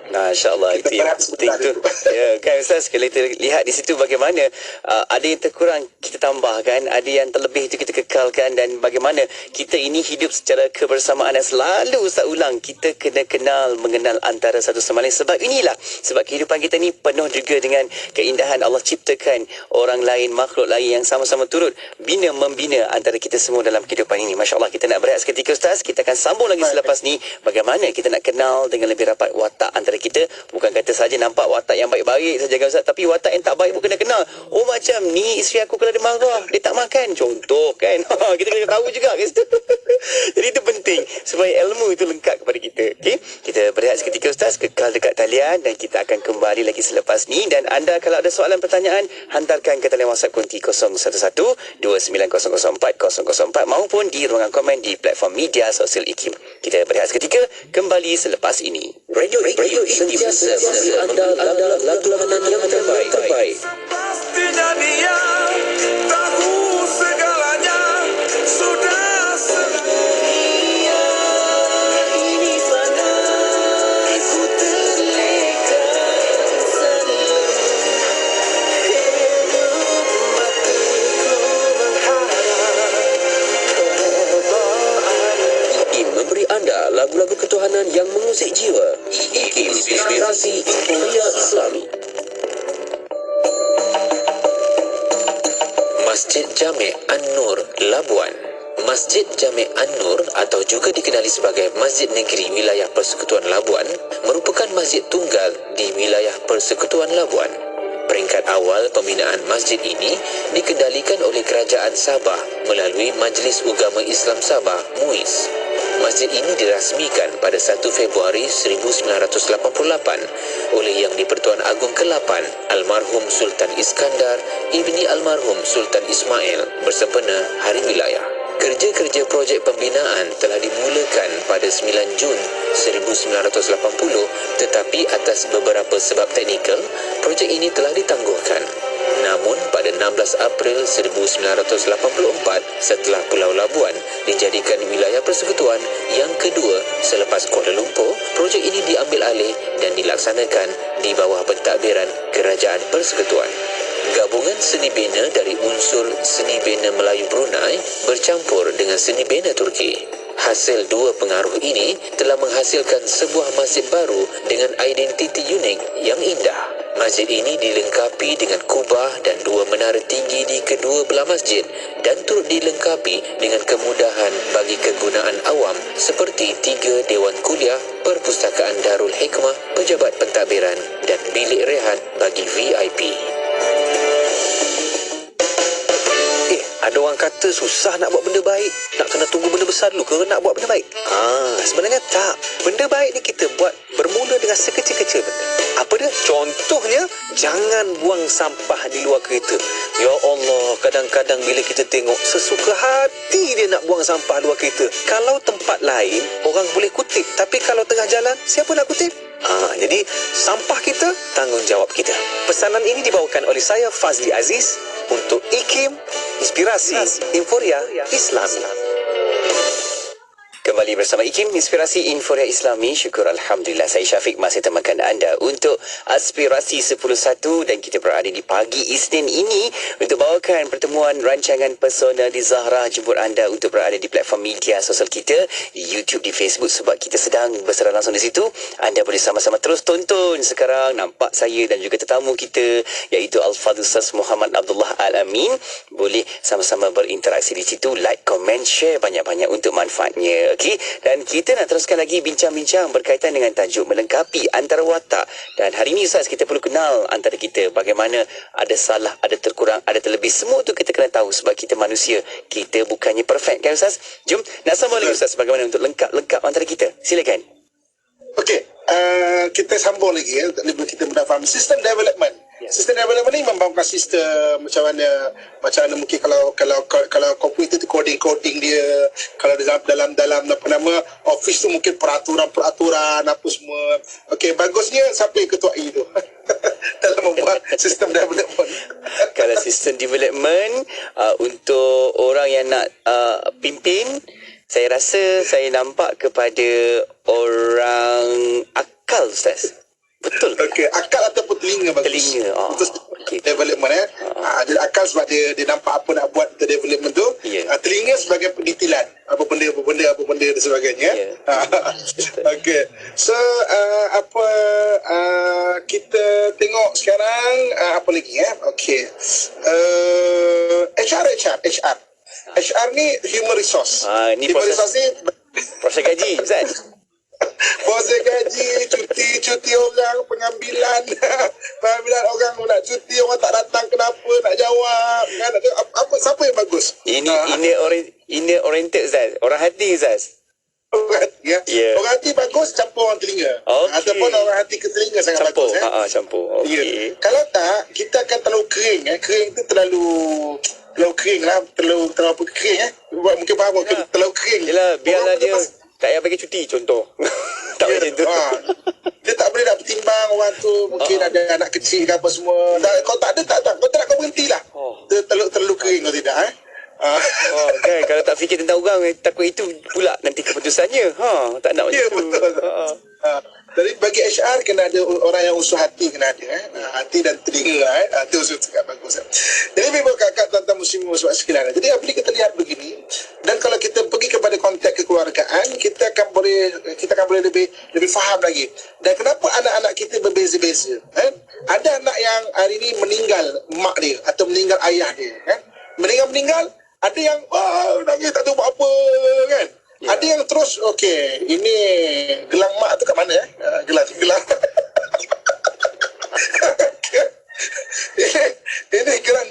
Masya-Allah, itu yang penting tu. Ya, kan Ustaz, kalau kita lihat di situ bagaimana ada yang terkurang kita tambahkan, ada yang terlebih itu kita kekalkan, dan bagaimana kita ini hidup secara kebersamaan. Dan selalu Ustaz ulang, kita kena mengenal antara satu sama lain. Sebab kehidupan kita ni penuh juga dengan keindahan. Allah ciptakan orang lain, makhluk lain yang sama-sama turut membina antara kita semua dalam kehidupan ini. Masya-Allah, kita nak berehat seketika Ustaz. Kita akan sambung lagi selepas ni, bagaimana kita nak kenal dengan lebih rapat watak antara antara kita. Bukan kata saja nampak watak yang baik-baik saja kan Ustaz, tapi watak yang tak baik pun kena. Oh macam ni isteri aku kalau dia marah, dia tak makan. Contoh kan. Kita kena tahu juga kat situ. Jadi itu penting supaya ilmu itu lengkap kepada kita. Okey, kita berehat seketika Ustaz, kekal dekat talian dan kita akan kembali lagi selepas ni. Dan anda kalau ada soalan pertanyaan, hantarkan ke talian WhatsApp konti 011-2904-004 maupun di ruangan komen di platform media sosial IKIM. Kita berehat seketika, kembali selepas ini. Radio sentiasa memberi anda lagu-lagu yang terbaik. Pastinya dia tahu segalanya, sudah sedunia ini fana, ku terleka selalu hidup matiku berharap perubahan. IKIM memberi anda lagu-lagu ketuhanan yang mengusik jiwa. IKIM Inspirasi Inforia Islami. Masjid Jami' An-Nur, Labuan. Masjid Jami' An-Nur atau juga dikenali sebagai Masjid Negeri Wilayah Persekutuan Labuan merupakan masjid tunggal di wilayah Persekutuan Labuan. Peringkat awal pembinaan masjid ini dikendalikan oleh Kerajaan Sabah melalui Majlis Ugama Islam Sabah (MUIS). Masjid ini dirasmikan pada 1 Februari 1988 oleh Yang di-Pertuan Agong ke-8 Almarhum Sultan Iskandar ibni Almarhum Sultan Ismail bersempena Hari Wilayah. Kerja-kerja projek pembinaan telah dimulakan pada 9 Jun 1980 tetapi atas beberapa sebab teknikal, projek ini telah ditangguhkan. Namun pada 16 April 1984 setelah Pulau Labuan dijadikan wilayah persekutuan yang kedua selepas Kuala Lumpur, projek ini diambil alih dan dilaksanakan di bawah pentadbiran Kerajaan Persekutuan. Gabungan seni bina dari unsur seni bina Melayu Brunei bercampur dengan seni bina Turki. Hasil dua pengaruh ini telah menghasilkan sebuah masjid baru dengan identiti unik yang indah. Masjid ini dilengkapi dengan kubah dan dua menara tinggi di kedua belah masjid dan turut dilengkapi dengan kemudahan bagi kegunaan awam seperti 3 dewan kuliah, perpustakaan Darul Hikmah, pejabat pentadbiran dan bilik rehat bagi VIP. Ada orang kata susah nak buat benda baik, nak kena tunggu benda besar dulu ke nak buat benda baik? Sebenarnya tak. Benda baik ni kita buat bermula dengan sekecil-kecil benda. Apa dia? Contohnya, jangan buang sampah di luar kereta. Ya Allah, kadang-kadang bila kita tengok sesuka hati dia nak buang sampah luar kereta. Kalau tempat lain, orang boleh kutip. Tapi kalau tengah jalan, siapa nak kutip? Jadi, sampah kita, tanggungjawab kita. Pesanan ini dibawakan oleh saya, Fazli Aziz, untuk IKIM, Inspirasi Inforia Islami. Kembali bersama IKIM, Inspirasi Inforia Islami. Syukur Alhamdulillah, saya Syafiq masih temankan anda untuk Aspirasi 10.1 dan kita berada di pagi Isnin ini untuk bawakan pertemuan rancangan Persona di Zahra. Jemput anda untuk berada di platform media sosial kita, di YouTube, di Facebook sebab kita sedang bersiaran langsung di situ. Anda boleh sama-sama terus tonton sekarang, nampak saya dan juga tetamu kita iaitu Al-Fadhil Ustaz Muhammad Abdullah Al-Amin. Boleh sama-sama berinteraksi di situ, like, komen, share banyak-banyak untuk manfaatnya. Okey, dan kita nak teruskan lagi bincang-bincang berkaitan dengan tajuk melengkapi antara watak. Dan hari ini Ustaz, kita perlu kenal antara kita bagaimana ada salah, ada terkurang, ada terlebih. Semua tu kita kena tahu sebab kita manusia. Kita bukannya perfect kan Ustaz? Jom, nak sambung lagi Ustaz bagaimana untuk lengkap antara kita. Silakan. Okey, kita sambung lagi ya. Kita mudah faham sistem development. Sistem development ni membangunkan sistem macam mana mungkin kalau komputer tu coding dia, kalau dalam apa nama office tu mungkin peraturan apa semua. Okey, bagusnya siapa yang ketuai tu dalam membuat sistem development. Kalau sistem development untuk orang yang nak pimpin, saya rasa saya nampak kepada orang akal Ustaz. Betul. Okey, akal ataupun telinga bagus. Telinga. Okay. Development jadi akal sebab dia nampak apa nak buat untuk development tu. Telinga sebagai pendetilan apa benda dan sebagainya. Okey. So kita tengok sekarang apa lagi Okey. HR ni human resource. Ni human resource ni proses gaji Ustaz. Proses gaji, cuti orang, pengambilan orang nak cuti, orang tak datang kenapa, nak jawab kan, siapa yang bagus? Ini oriented Ustaz. Orang hati Ustaz. Orang hati ya. Yeah. Orang hati bagus campur orang telinga. Okay. Ataupun orang hati ke telinga sangat Campur. bagus Campur. Okey. Kalau tak, kita akan terlalu kering kering tu terlalu kering lah, terlalu kering mungkin faham terlalu kering. Yelah, biarlah orang dia tak payah bagi cuti contoh. Tak boleh macam tu. Dia tak boleh nak bertimbang orang tu, mungkin ada anak kecil ke apa semua. Kau tak ada, kau tak nak, kau berhentilah. Terlalu kering kau tidak Kan, kalau tak fikir tentang orang, takut itu pula nanti keputusannya. Tak nak macam tu. Betul. Jadi bagi HR kena ada orang yang usul hati, kena ada hati dan telinga itu usul sangat bagus. Jadi memang kakak tuan-tuan muslimin muslimat sekalian. Jadi apabila kita lihat begini, dan kalau kita pergi kepada konteks kekeluargaan, kita akan boleh lebih faham lagi. Dan kenapa anak-anak kita berbeza-beza? Ada anak yang hari ini meninggal mak dia atau meninggal ayah dia, meninggal, ada yang nangis tak tahu buat apa kan. Ya. Ada yang terus okey, ini gelang mak tu kat mana gelang ini geran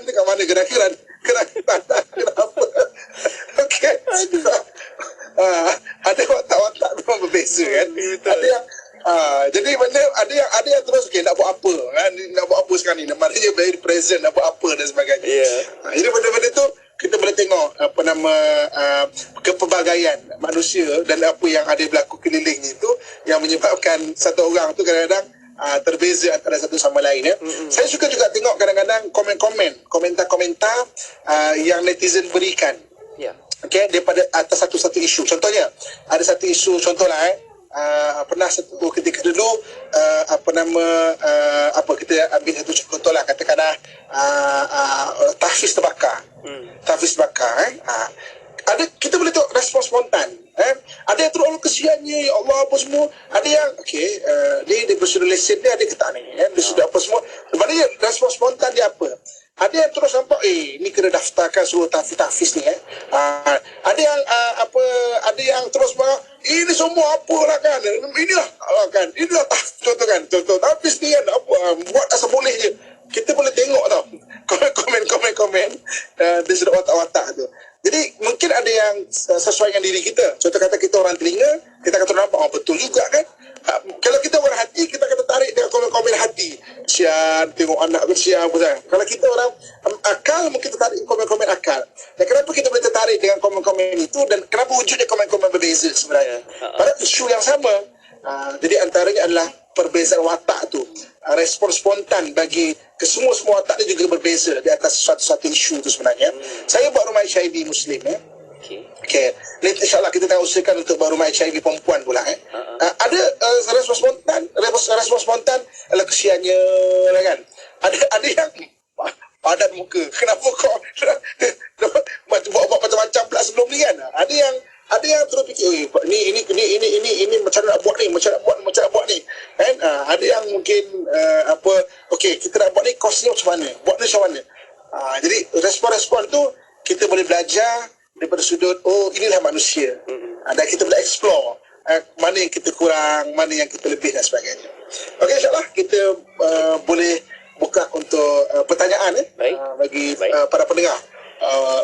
tu kat mana, geran kenapa okey. Ada watak-watak memang berbeza kan. Ada yang jadi mana ada yang terus okey nak buat apa kan, nak buat apa sekarang ni, maknanya very present nak buat apa dan sebagainya. Jadi benda-benda tu kita boleh tengok kepelbagaian manusia dan apa yang ada berlaku keliling itu yang menyebabkan satu orang tu kadang-kadang terbeza antara satu sama lain Saya suka juga tengok kadang-kadang komentar-komentar yang netizen berikan. Okey, daripada atas satu isu. Contohnya ada satu isu, contohlah pernah satu ketika dulu kita ambil satu contohlah, katakanlah tahfiz terbakar. Ada, kita boleh tengok respon spontan. Ada yang terus Allah kesiannya, ya Allah apa semua. Ada yang dia bersudah lesen dia, ada ke tak ni dia sudah apa semua. Maknanya respon spontan dia apa. Ada yang terus nampak ni kena daftarkan suruh tahfiz ni ada yang ada yang terus ini semua apalah kan, inilah contoh tahfiz ni kan, buat asal boleh je. Kita boleh tengok tau komen dia sudah watak-watak tu. Jadi mungkin ada yang sesuai dengan diri kita. Contoh kata kita orang telinga, kita akan nampak betul juga kan. Kalau kita orang hati, kita akan tertarik dengan komen-komen hati. Kesian, tengok anak kesian. Kalau kita orang akal, mungkin tertarik komen-komen akal. Dan kenapa kita boleh tertarik dengan komen-komen itu, dan kenapa wujudnya komen-komen berbeza sebenarnya? Pada isu yang sama. Jadi antaranya adalah perbezaan watak tu. Respon spontan bagi semua watak dia juga berbeza di atas satu isu tu sebenarnya. Saya buat rumah HIV Muslim Okey. InsyaAllah kita tengah usahakan untuk buat rumah HIV perempuan pula Ada respon spontan adalah kesiannya kan. Ada yang padan muka. Kenapa kau buat macam-macam pula sebelum ni kan? Ada yang terus fikir ini macam nak buat ni, macam nak buat ni kan. Ada yang mungkin okey, kita nak buat ni, kosnya macam mana, buat ni macam mana. Jadi respon-respon tu kita boleh belajar daripada sudut inilah manusia. Dan kita boleh explore mana yang kita kurang, mana yang kita lebih dan sebagainya. Okey, insyaAllah kita boleh buka untuk pertanyaan bagi para pendengar.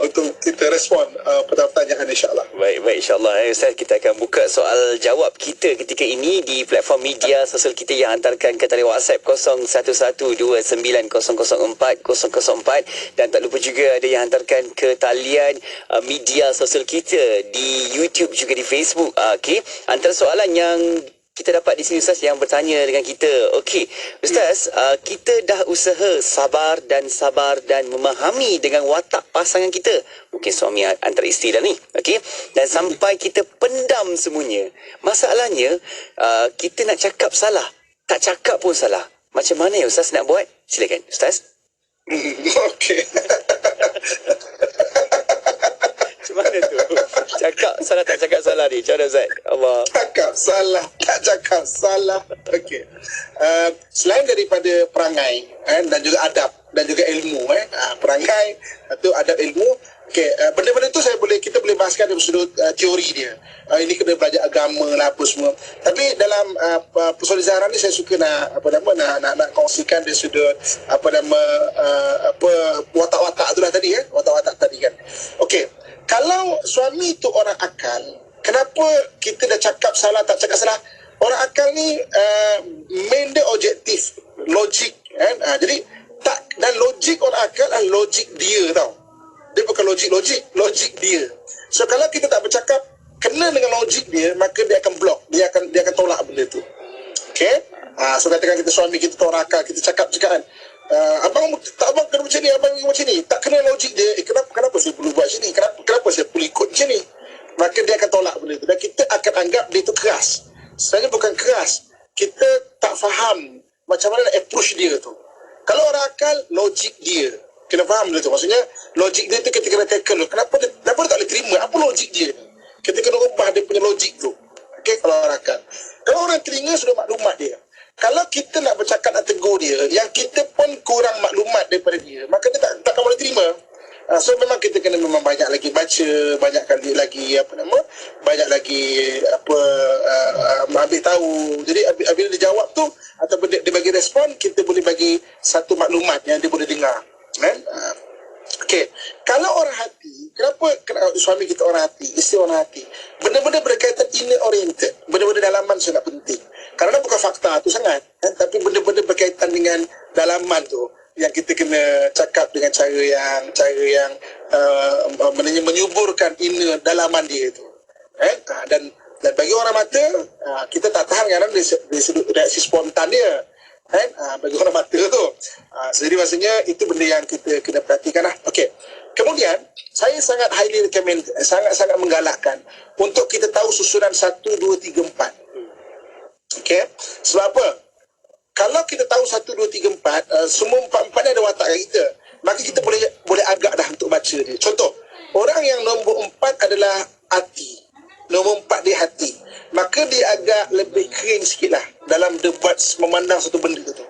Untuk kita respon pertanyaan insyaAllah. Baik insyaAllah Ustaz, kita akan buka soal jawab kita ketika ini di platform media sosial kita yang hantarkan ke talian WhatsApp 01129004 dan tak lupa juga ada yang hantarkan ke talian media sosial kita di YouTube juga di Facebook. Okey, antara soalan yang kita dapat di sini Ustaz yang bertanya dengan kita. Okey, Ustaz, kita dah usaha sabar dan memahami dengan watak pasangan kita. Mungkin suami antara isteri dah ni. Okey, dan sampai kita pendam semuanya. Masalahnya, kita nak cakap salah, tak cakap pun salah. Macam mana ya Ustaz nak buat? Silakan Ustaz. Okey. Macam mana tu? Cakap salah tak cakap salah ni. Macam mana Ustaz? Allah. Cakap salah tak cakap salah. Okey. Selain daripada perangai dan juga adab dan juga ilmu, perangai atau adab ilmu, Okey, benda-benda tu kita boleh bahaskan dari sudut teori dia. Ini kena belajar agama lah apa semua. Tapi dalam Pesona Zahra ni saya suka nak kongsikan dari sudut watak-watak tu lah tadi watak-watak tadi kan. Okey, kalau suami tu orang akal, kenapa kita dah cakap salah tak cakap salah? Orang akal ni main dia objektif, logik kan. Jadi tak, dan logik orang akal adalah logik dia tau. Dia bukan logik dia. So kalau kita tak bercakap kena dengan logik dia, maka dia akan block, dia akan tolak benda tu. Okey? So katakan kita suami kita orang akal, kita cakap kan, abang kena macam ni, abang macam ni, tak kena logik dia. Kenapa saya perlu buat macam ni? Kenapa saya perlu ikut macam ni? Maka dia akan tolak benda tu dan kita akan anggap dia tu keras. Sebenarnya bukan keras, kita tak faham macam mana nak approach dia tu. Kalau orang akal, logik dia kena faham benda tu. Maksudnya logik dia tu kita kena tackle. Kenapa dia tak boleh terima? Apa logik dia ni? Kita kena ubah dia punya logik tu. Okey, kalau orang akal. Kalau orang telinga sudah maklumat dia. Kalau kita nak bercakap, nak tegur dia, yang kita pun kurang maklumat daripada dia, maka dia takkan boleh terima. So memang kita kena memang banyak lagi baca, banyak kali lagi banyak lagi ambil tahu. Jadi bila dia jawab tu ataupun dia bagi respon, kita boleh bagi satu maklumat yang dia boleh dengar. Kan? Okey, kalau orang hati, kenapa suami kita orang hati, isteri orang hati? Benda-benda berkaitan inner oriented, benda-benda dalaman sangat penting. Kerana bukan fakta tu sangat, kan? Tapi benda-benda berkaitan dengan dalaman tu yang kita kena cakap dengan cara yang menyuburkan inner dalaman dia tu. Dan bagi orang mata, kita tak tahan kadang dari sudut reaksi spontan dia. Bagi orang mata tu. Jadi maksudnya itu benda yang kita kena perhatikan lah. Okey. Kemudian saya sangat highly recommend, sangat-sangat menggalakkan untuk kita tahu susunan 1, 2, 3, 4. Okey. Sebab apa? Kalau kita tahu 1, 2, 3, 4, semua 4 ni ada watak kita, maka kita boleh agak dah untuk baca dia. Contoh, orang yang nombor 4 adalah hati. Nombor 4 dia hati. Maka dia agak lebih kering sikit lah dalam debat memandang satu benda tu.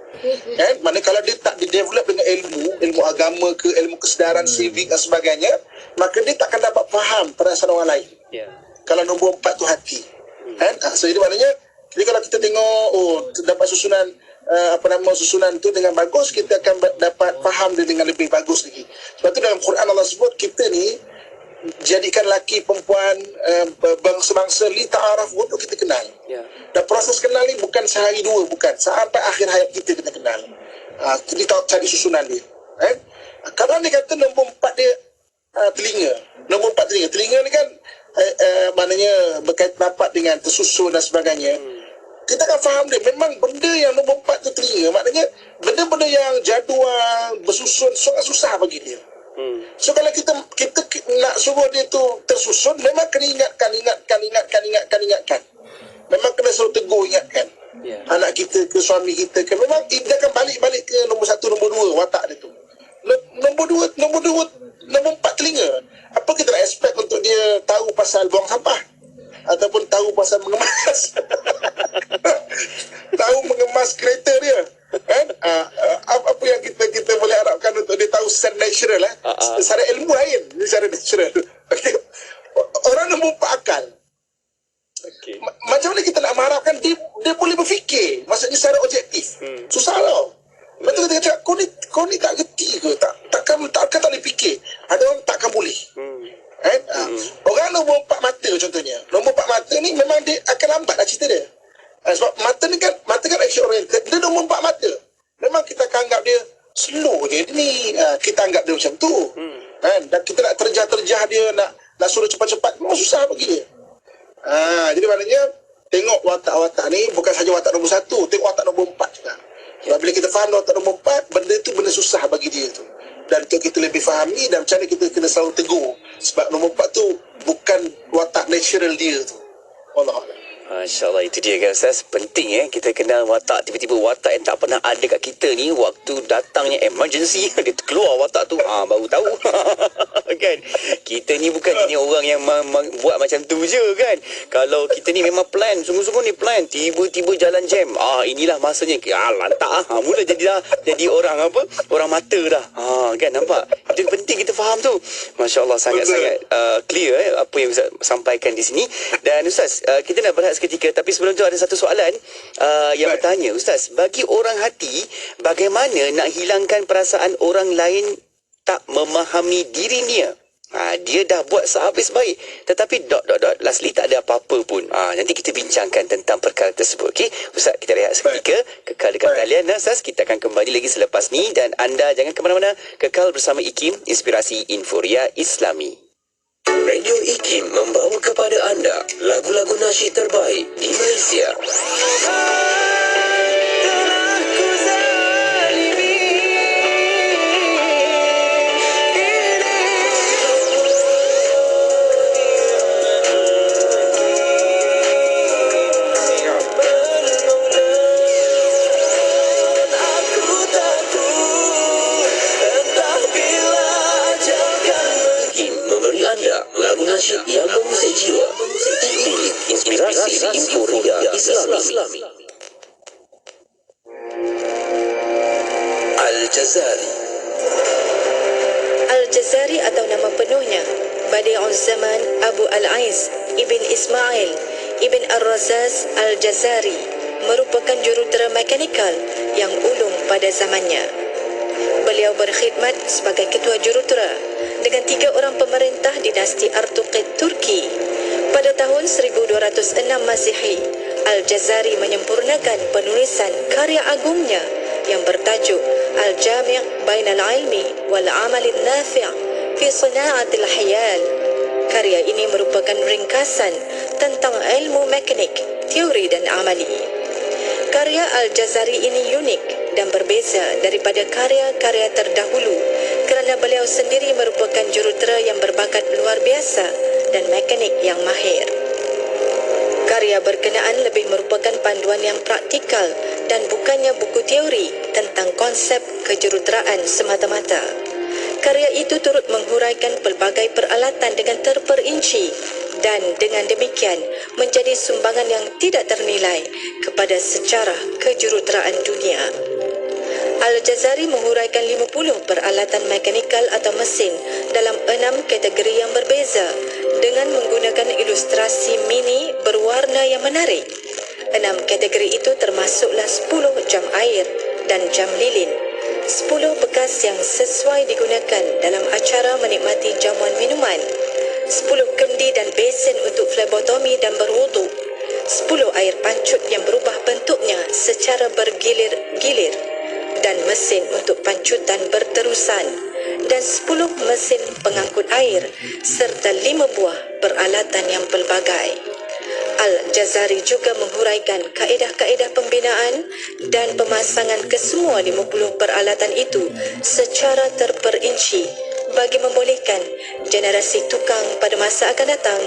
Kan? Mana kalau dia tak di-develop dengan ilmu agama ke, ilmu kesedaran civic dan sebagainya, maka dia takkan dapat faham perasaan orang lain. Kalau nombor 4 tu hati. Kan? So jadi maknanya, jadi kalau kita tengok, terdapat susunan susunan tu dengan bagus, kita akan dapat faham dia dengan lebih bagus lagi. Sebab tu dalam Quran Allah sebut kita ni jadikan lelaki perempuan bangsa-bangsa li ta'araf untuk kita kenal. Dan proses kenal ni bukan sehari dua, bukan, sampai akhir hayat kita kena kenal. Jadi cari susunan dia. Kalau dia kata nombor 4 dia telinga. Nombor 4 telinga. Telinga ni kan maknanya berkaitan rapat dengan tersusun dan sebagainya. Kita akan faham dia. Memang benda yang nombor 4 tu telinga. Maknanya benda-benda yang jadual, bersusun, sangat susah bagi dia. So kalau kita nak suruh dia tu tersusun, memang kena ingatkan. Memang kena suruh tegur, ingatkan. Anak kita ke, suami kita ke, memang dia akan balik ke nombor 1, nombor 2 watak dia tu. Nombor 4 telinga. Apa kita nak expect untuk dia tahu pasal buang sampah? Ataupun tahu pasal mengemas tahu mengemas kereta dia, kan? Apa yang kita boleh harapkan untuk dia tahu secara natural lah. Secara ilmu lain, secara natural. Okay. Orang nombor 4 akal. Macam mana kita nak mengharapkan dia boleh berfikir, maksudnya secara objektif? Susah tau. Betul kita cakap, kau ni tak gerti ke? Takkan tak boleh fikir. Ada orang takkan boleh. Orang nombor 4 mata contohnya. Nombor 4 mata ni memang dia akan lambat lah cerita dia. Sebab mata kan action oriented. Dia nombor 4 mata. Memang kita akan anggap dia slow je ni. Kita anggap dia macam tu. Dan kita nak terjah dia, nak suruh cepat-cepat, memang susah bagi dia. Jadi maknanya tengok watak-watak ni bukan saja watak nombor 1, tengok watak nombor 4 juga. Sebab bila kita faham watak nombor 4, benda tu benda susah bagi dia tu. Dan untuk kita lebih fahami, dan macam mana kita kena selalu tegur. Sebab nombor 4 tu bukan watak natural dia tu. Allah. Masya Allah, itu dia kan Ustaz. Penting kita kenal watak. Tiba-tiba watak yang tak pernah ada kat kita ni, waktu datangnya emergency, dia keluar watak tu, baru tahu. Kan? Kita ni bukan jenis orang yang buat macam tu je kan. Kalau kita ni memang plan, sungguh-sungguh ni plan, tiba-tiba jalan jam, inilah masanya. Lantak mula jadi orang apa? Orang mata dah. Kan, nampak? Itu penting kita faham tu. Masya Allah, sangat-sangat clear apa yang Ustaz sampaikan di sini. Dan Ustaz, kita nak berehat seketika, tapi sebelum tu ada satu soalan yang bertanya, Ustaz, bagi orang hati, bagaimana nak hilangkan perasaan orang lain tak memahami dirinya? Dia dah buat sehabis baik, tetapi lastly tak ada apa-apa pun. Nanti kita bincangkan tentang perkara tersebut. Okey, Ustaz, kita rehat seketika. Kekal dekat talian, Ustaz. Kita akan kembali lagi selepas ni, dan anda jangan ke mana-mana. Kekal bersama IKIM, Inspirasi Inforia Islami. Radio IKIM membawa kepada anda lagu-lagu nasyid terbaik di Malaysia. Lagu nasyid yang mengusik jiwa. Inspirasi Inforia Islami. Al-Jazari. Al-Jazari atau nama penuhnya Badi'uz Zaman Abu Al-Ais Ibn Ismail Ibn Ar-Razaz Al-Jazari merupakan jurutera mekanikal yang ulung pada zamannya. Beliau berkhidmat sebagai ketua jurutera dengan 3 orang pemerintah dinasti Artuqid Turki. Pada tahun 1206 Masihi, Al-Jazari menyempurnakan penulisan karya agungnya yang bertajuk Al-Jami' Bainal Ilmi wal Amalin Nafi' fi Sana'atil Hiyal. Karya ini merupakan ringkasan tentang ilmu mekanik, teori dan amali. Karya Al-Jazari ini unik dan berbeza daripada karya-karya terdahulu kerana beliau sendiri merupakan jurutera yang berbakat luar biasa dan mekanik yang mahir. Karya berkenaan lebih merupakan panduan yang praktikal dan bukannya buku teori tentang konsep kejuruteraan semata-mata. Karya itu turut menghuraikan pelbagai peralatan dengan terperinci dan dengan demikian menjadi sumbangan yang tidak ternilai kepada sejarah kejuruteraan dunia. Al-Jazari menghuraikan 50 peralatan mekanikal atau mesin dalam 6 kategori yang berbeza dengan menggunakan ilustrasi mini berwarna yang menarik. 6 kategori itu termasuklah 10 jam air dan jam lilin, 10 bekas yang sesuai digunakan dalam acara menikmati jamuan minuman, 10 kendi dan besen untuk flebotomi dan berwudu, 10 air pancut yang berubah bentuknya secara bergilir-gilir dan mesin untuk pancutan berterusan, dan 10 mesin pengangkut air serta 5 buah peralatan yang pelbagai. Al-Jazari juga menghuraikan kaedah-kaedah pembinaan dan pemasangan kesemua 50 peralatan itu secara terperinci bagi membolehkan generasi tukang pada masa akan datang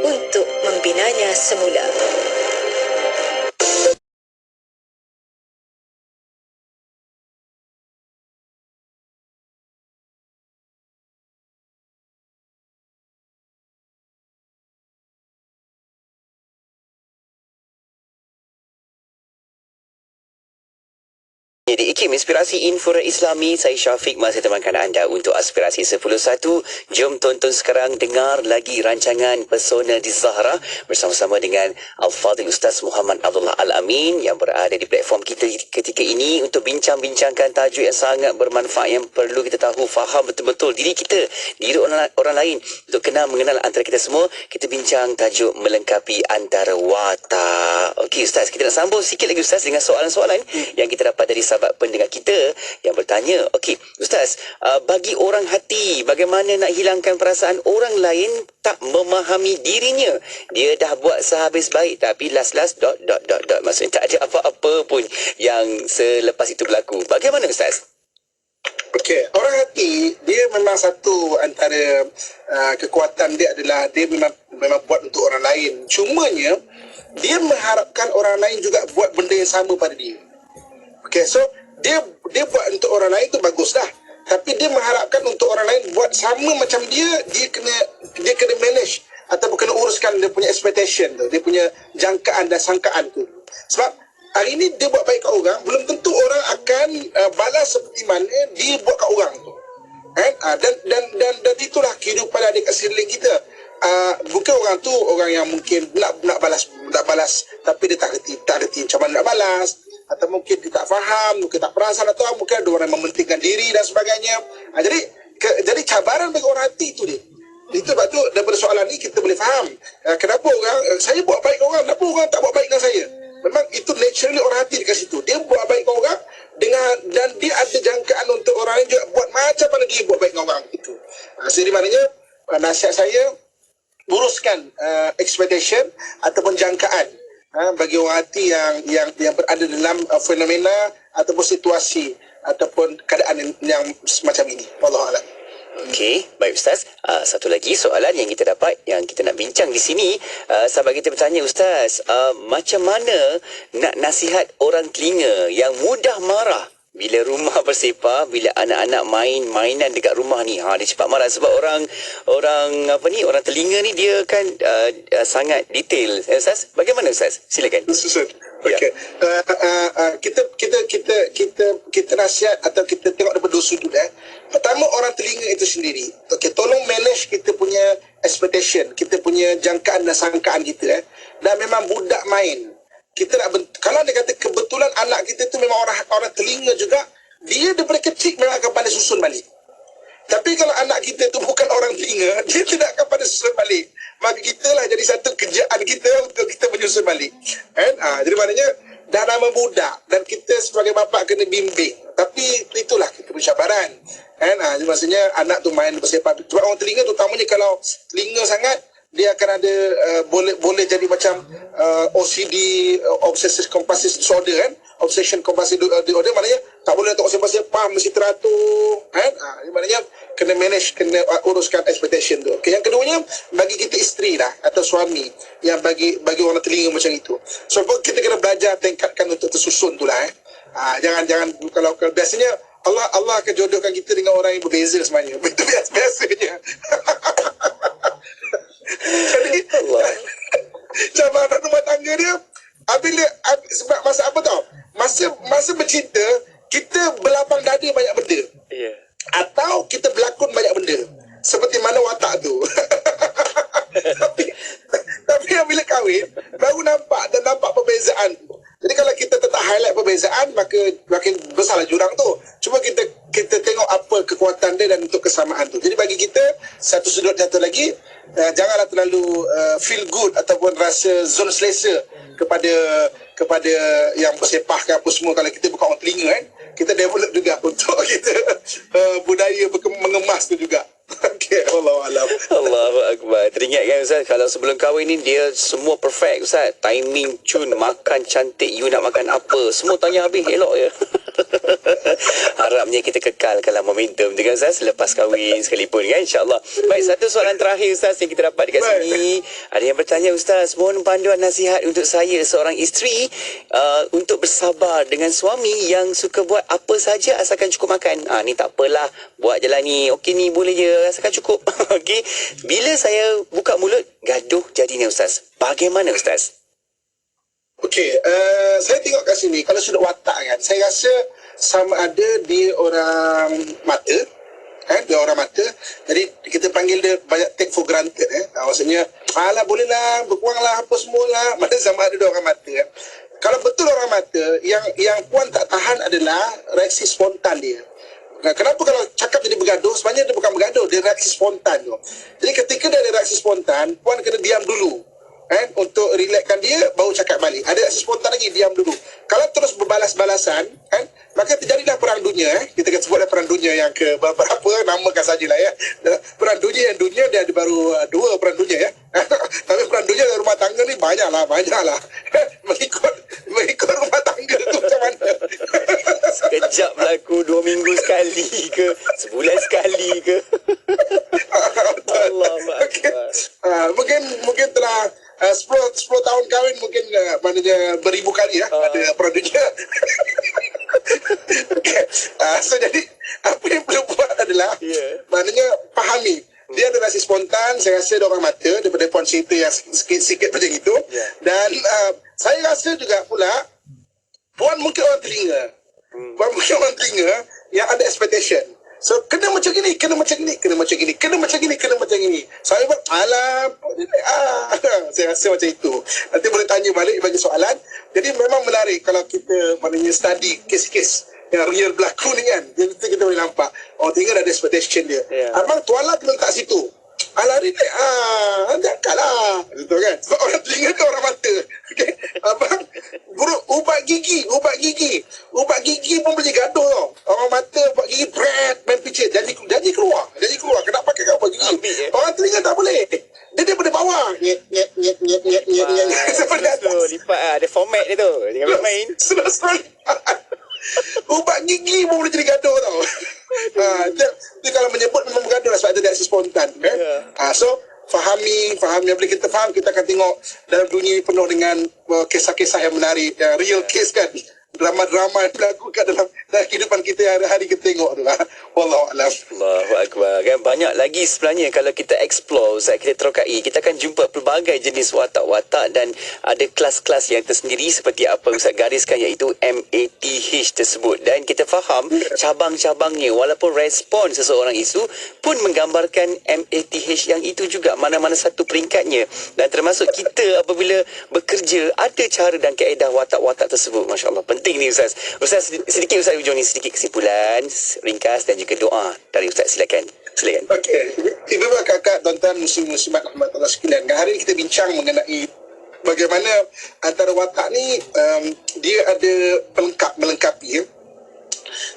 untuk membinanya semula. Di IKIM, Inspirasi Inforia Islami, saya Syafiq masih temankan anda untuk Aspirasi 10.1. Jom tonton sekarang, dengar lagi rancangan Pesona di Zahra bersama-sama dengan Al-Fadhil Ustaz Muhammad Abdullah Al-Amin yang berada di platform kita ketika ini untuk bincang-bincangkan tajuk yang sangat bermanfaat yang perlu kita tahu, faham betul-betul diri kita, diri orang lain, untuk mengenal antara kita semua. Kita bincang tajuk melengkapi antara watak. Okey Ustaz, kita nak sambung sikit lagi Ustaz dengan soalan-soalan yang kita dapat dari sahabat pendengar kita yang bertanya. Okey Ustaz, bagi orang hati, bagaimana nak hilangkan perasaan orang lain tak memahami dirinya? Dia dah buat sehabis baik tapi last maksudnya tak ada apa-apa pun yang selepas itu berlaku. Bagaimana Ustaz? Okey, orang hati dia memang satu antara kekuatan dia adalah dia memang buat untuk orang lain. Cumanya dia mengharapkan orang lain juga buat benda yang sama pada dia. Okay, so dia buat untuk orang lain tu bagus dah. Tapi dia mengharapkan untuk orang lain buat sama macam dia kena manage ataupun kena uruskan dia punya expectation tu, dia punya jangkaan dan sangkaan tu. Sebab hari ni dia buat baik kat orang, belum tentu orang akan balas seperti mana dia buat kat orang tu. Dan itulah kehidupan adik kat sekeliling kita. Bukan orang tu orang yang mungkin nak balas tapi dia tak reti macam mana nak balas, atau mungkin dia tak faham, mungkin tak perasan, atau mungkin ada orang yang mementingkan diri dan sebagainya. Jadi cabaran bagi orang hati itu dia. Itu sebab tu daripada soalan ni kita boleh faham kenapa orang saya buat baik dengan orang, kenapa orang tak buat baik dengan saya. Memang itu naturally orang hati dekat situ. Dia buat baik dengan orang dan dia ada jangkaan untuk orang lain juga buat macam mana dia buat baik dengan orang itu. Jadi maknanya nasihat saya, uruskan expectation ataupun jangkaan bagi orang hati yang berada dalam fenomena ataupun situasi ataupun keadaan yang semacam ini. Wallahualam. Okey, baik Ustaz. Satu lagi soalan yang kita dapat, yang kita nak bincang di sini. Sahabat kita bertanya, Ustaz, macam mana nak nasihat orang telinga yang mudah marah bila rumah bersepah, bila anak-anak main mainan dekat rumah ni, dia cepat marah sebab orang telinga ni dia kan sangat detail. Ustaz, bagaimana Ustaz? Silakan. Ustaz. Okey. Kita nasihat atau kita tengok daripada dua sudut. Pertama, orang telinga itu sendiri. Okey, tolong manage kita punya expectation, kita punya jangkaan dan sangkaan kita. Dan memang budak main. Kita nak kalau dia kata kebetulan anak kita tu memang orang telinga juga, dia daripada kecil memang akan pandai susun balik. Tapi kalau anak kita tu bukan orang telinga, dia tidak akan pandai susun balik. Maka kitalah jadi satu kerjaan kita untuk kita menyusun balik. Jadi maknanya dah nama budak dan kita sebagai bapa kena bimbing. Tapi itulah kita pencabaran. Jadi maksudnya anak tu main bersepah. Sebab orang telinga terutamanya kalau telinga sangat, dia akan ada boleh jadi macam OCD, obsessive compulsive disorder obsession compulsive disorder, maknanya tak boleh tengok sepah-sepah, mesti teratur maknanya kena manage, kena uruskan expectation tu. Okay, yang keduanya, bagi kita isteri lah atau suami yang bagi orang telinga macam itu, so kita kena belajar tingkatkan untuk tersusun tu lah. Jangan kalau biasanya Allah akan jodohkan kita dengan orang yang berbeza sebenarnya. Itu biasanya. Jadi cabaran rumah tangga dia sebab masa apa tau, masa bercinta kita berlapang dada banyak benda, atau kita berlakon banyak benda seperti mana watak tu. tapi bila kahwin baru nampak perbezaan. Jadi kalau kita tetap highlight perbezaan, maka makin besarlah jurang tu. Cuma kita tengok apa kekuatan dia dan untuk kesamaan tu. Jadi bagi kita, satu sudut satu lagi, janganlah terlalu feel good ataupun rasa zon selesa kepada yang bersepah ke apa semua. Kalau kita bukan orang telinga kita develop juga untuk kita budaya mengemas tu juga. Okey, wallahualam. Allahu akbar. Teringat kan Ustaz, kalau sebelum kahwin ni dia semua perfect Ustaz. Timing, cun, makan cantik, you nak makan apa, semua tanya habis elok je. Harapnya kita kekalkanlah momentum tu kan Ustaz selepas kahwin sekalipun kan, insya-Allah. Baik, satu soalan terakhir Ustaz yang kita dapat dekat sini. Ada yang bertanya, Ustaz, mohon panduan nasihat untuk saya seorang isteri untuk bersabar dengan suami yang suka buat apa saja asalkan cukup makan. Ni tak apalah, buat je lah ni. Okey ni boleh je, asalkan cukup. Okey. Bila saya buka mulut, gaduh jadinya Ustaz. Bagaimana Ustaz? Okey, saya tengok kat sini, kalau sudut watak kan, saya rasa sama ada dia orang mata, dia orang mata. Jadi kita panggil dia banyak take for granted. Maksudnya, alah boleh lah, berkurang lah, apa semua lah. Mana sama ada dia orang mata. Kalau betul orang mata, yang puan tak tahan adalah reaksi spontan dia. Kenapa kalau cakap jadi bergaduh? Sebenarnya dia bukan bergaduh, dia reaksi spontan tu. Jadi ketika dia ada reaksi spontan, puan kena diam dulu. Untuk relaxkan dia, baru cakap balik. Ada reaksi spontan lagi, diam dulu. Kalau terus berbalas-balasan, maka terjadilah perang dunia. Kita akan sebutlah perang dunia yang ke berapa, namakan sajalah ya. Perang dunia yang dunia dia ada baru 2 perang dunia ya. Tapi perang dunia dalam rumah tangga ni banyaklah. Mengikut rumah tangga tu macam mana. Sekejap berlaku 2 minggu sekali ke, sebulan sekali ke. Allah okay. Mungkin telah 10 tahun kahwin mungkin maknanya beribu kali ada produknya. Okay. So jadi apa yang perlu buat adalah maknanya fahami. Dia ada nasi spontan, saya rasa dia orang mata daripada puan cerita yang sikit-sikit macam itu. Dan saya rasa juga pula puan mungkin orang telinga. Puan mungkin orang telinga yang ada expectation. So kena macam gini, kena macam gini, kena macam gini, kena macam gini, kena macam gini. Saya buat saya rasa macam itu. Nanti boleh tanya balik bagi soalan. Jadi memang menarik kalau kita maknanya study kes-kes yang real berlaku ni kan. Jadi kita boleh nampak tinggal ada expectation dia. Abang tuala tu letak situ. Alah ni angkat lah. Betul kan? Sebab orang telinga ke orang mata. Okay? Abang buruk ubat gigi pun boleh gaduh tau. Orang mata ubat gigi main picit janji keluar. Kena pakai kat ubat gigi. Orang telinga tak boleh. Dia daripada bawah. Nyet. Lipat ada format dia tu. Jangan main. Ubat gigi pun boleh jadi gaduh tau. Dia kalau menyebut memang bergaduh lah sebab ada reaksi spontan. So fahami bila kita faham kita akan tengok dalam dunia penuh dengan kisah-kisah yang menarik, real case kan, drama-drama yang berlaku dalam kehidupan kita hari-hari kita tengok tu lah. Wallahualam. Allahu Akbar. Kan banyak lagi sebenarnya kalau kita explore, Ustaz, kita terokai, kita akan jumpa pelbagai jenis watak-watak dan ada kelas-kelas yang tersendiri seperti apa Ustaz gariskan, iaitu MATH tersebut. Dan kita faham cabang-cabangnya, walaupun respon seseorang itu pun menggambarkan MATH yang itu juga, mana-mana satu peringkatnya. Dan termasuk kita apabila bekerja, ada cara dan kaedah watak-watak tersebut. Masya Allah. Penting ni Ustaz. Ustaz, sedikit Ustaz hujung ni, sedikit kesimpulan ringkas dan juga doa dari Ustaz. Silakan. Okey. Ibu-ibu, kakak, tuan-tuan, muslim-muslimat rahmatullah sekalian. Hari ini kita bincang mengenai bagaimana antara watak ni dia ada melengkapi.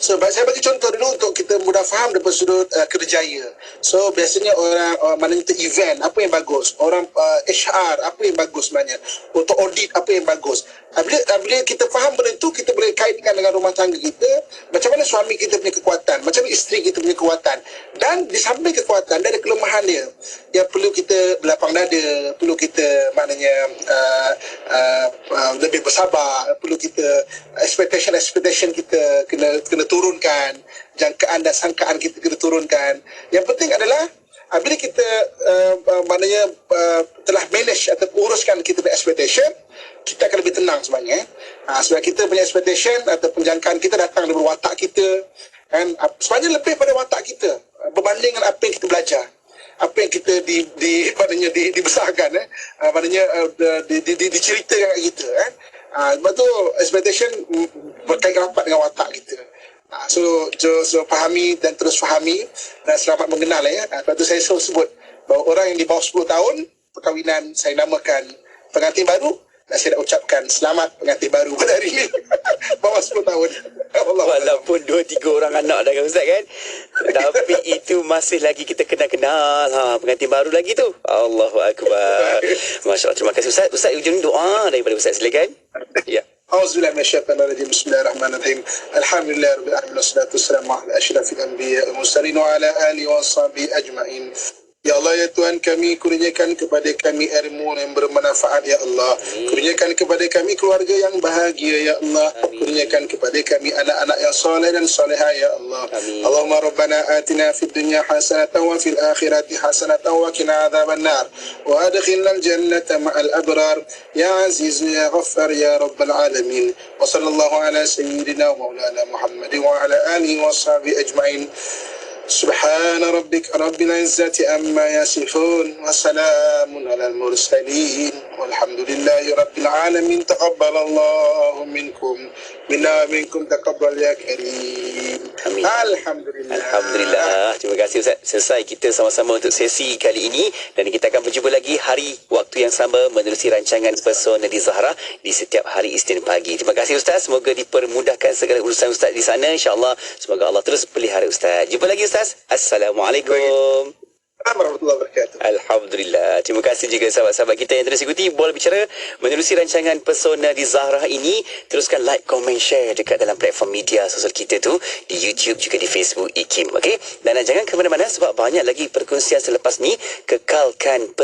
So saya bagi contoh dulu untuk kita mudah faham daripada sudut kerjaya. So biasanya orang mana itu event apa yang bagus, orang HR apa yang bagus sebenarnya, untuk audit apa yang bagus. Bila kita faham benda itu, kita boleh kaitkan dengan rumah tangga kita, macam mana suami kita punya kekuatan, macam mana isteri kita punya kekuatan. Dan di samping kekuatan, dia ada kelemahan dia yang perlu kita berlapang dada, perlu kita maknanya lebih bersabar, perlu kita expectation kita kena turunkan, jangkaan dan sangkaan kita kena turunkan. Yang penting adalah bila kita maknanya telah manage atau uruskan kita punya expectation, kita akan lebih tenang sebenarnya. Sebab kita punya expectation atau penjangkaan kita datang dari watak kita, kan? Sebenarnya lebih pada watak kita berbanding dengan apa yang kita belajar, apa yang kita dibesarkan, maknanya diceritakan kat kita, kan? Sebab tu expectation berkaitan rapat dengan watak kita. So fahami dan terus fahami dan selamat mengenal Sebab tu saya selalu sebut bahawa orang yang di bawah 10 tahun perkahwinan saya namakan pengantin baru, dan saya nak ucapkan selamat pengantin baru pada hari ini. Bawah 10 tahun. Walaupun 2-3 orang anak dah kan Ustaz kan, tapi itu masih lagi kita kenal pengantin baru lagi tu. Allahu Akbar. Masya Allah. Terima kasih Ustaz. Ustaz, ujung doa daripada Ustaz, silakan. Ya. Auzubillahi minasyaitonirrajim. Bismillahirrahmanirrahim. Alhamdulillahirabbil alamin wassalatu wassalamu ala asyrafil anbiya'i wal mursalin wa ala alihi washabihi ajmain. Ya Allah, ya Tuhan kami, kurniakan kepada kami ilmu yang bermanfaat, ya Allah. Kurniakan kepada kami keluarga yang bahagia, ya Allah. Kurniakan kepada kami anak-anak yang soleh dan soleha, ya Allah. Allahumma rabbana atina fid dunya hasanatan wa fil akhirati hasanatan wa qina adzabannar wa adkhilnal jannata ma'al abrar ya aziz ya ghaffar ya rabbal alamin. Wa sallallahu ala sayyidina wa maulana Muhammadin wa ala alihi wa sahbihi ajmain. سبحان ربك رب العزة عما يصفون وسلام على المرسلين والحمد لله رب العالمين. تقبل الله منكم منا منكم تقبل يا كريم. Amin. Alhamdulillah. Alhamdulillah. Terima kasih Ustaz. Selesai kita sama-sama untuk sesi kali ini, dan kita akan berjumpa lagi hari waktu yang sama menerusi rancangan Pesona di Zahra di setiap hari Isnin pagi. Terima kasih Ustaz. Semoga dipermudahkan segala urusan Ustaz di sana, insya-Allah. Semoga Allah terus pelihara Ustaz. Jumpa lagi Ustaz. Assalamualaikum. Warahmatullahi wabarakatuh. Alhamdulillah. Terima kasih juga sahabat-sahabat kita yang terus ikuti Bola Bicara menerusi rancangan Pesona di Zahra ini. Teruskan like, komen, share dekat dalam platform media sosial kita tu, di YouTube juga di Facebook IKIM. Okey? Dan jangan ke mana-mana sebab banyak lagi perkongsian selepas ni. Kekalkan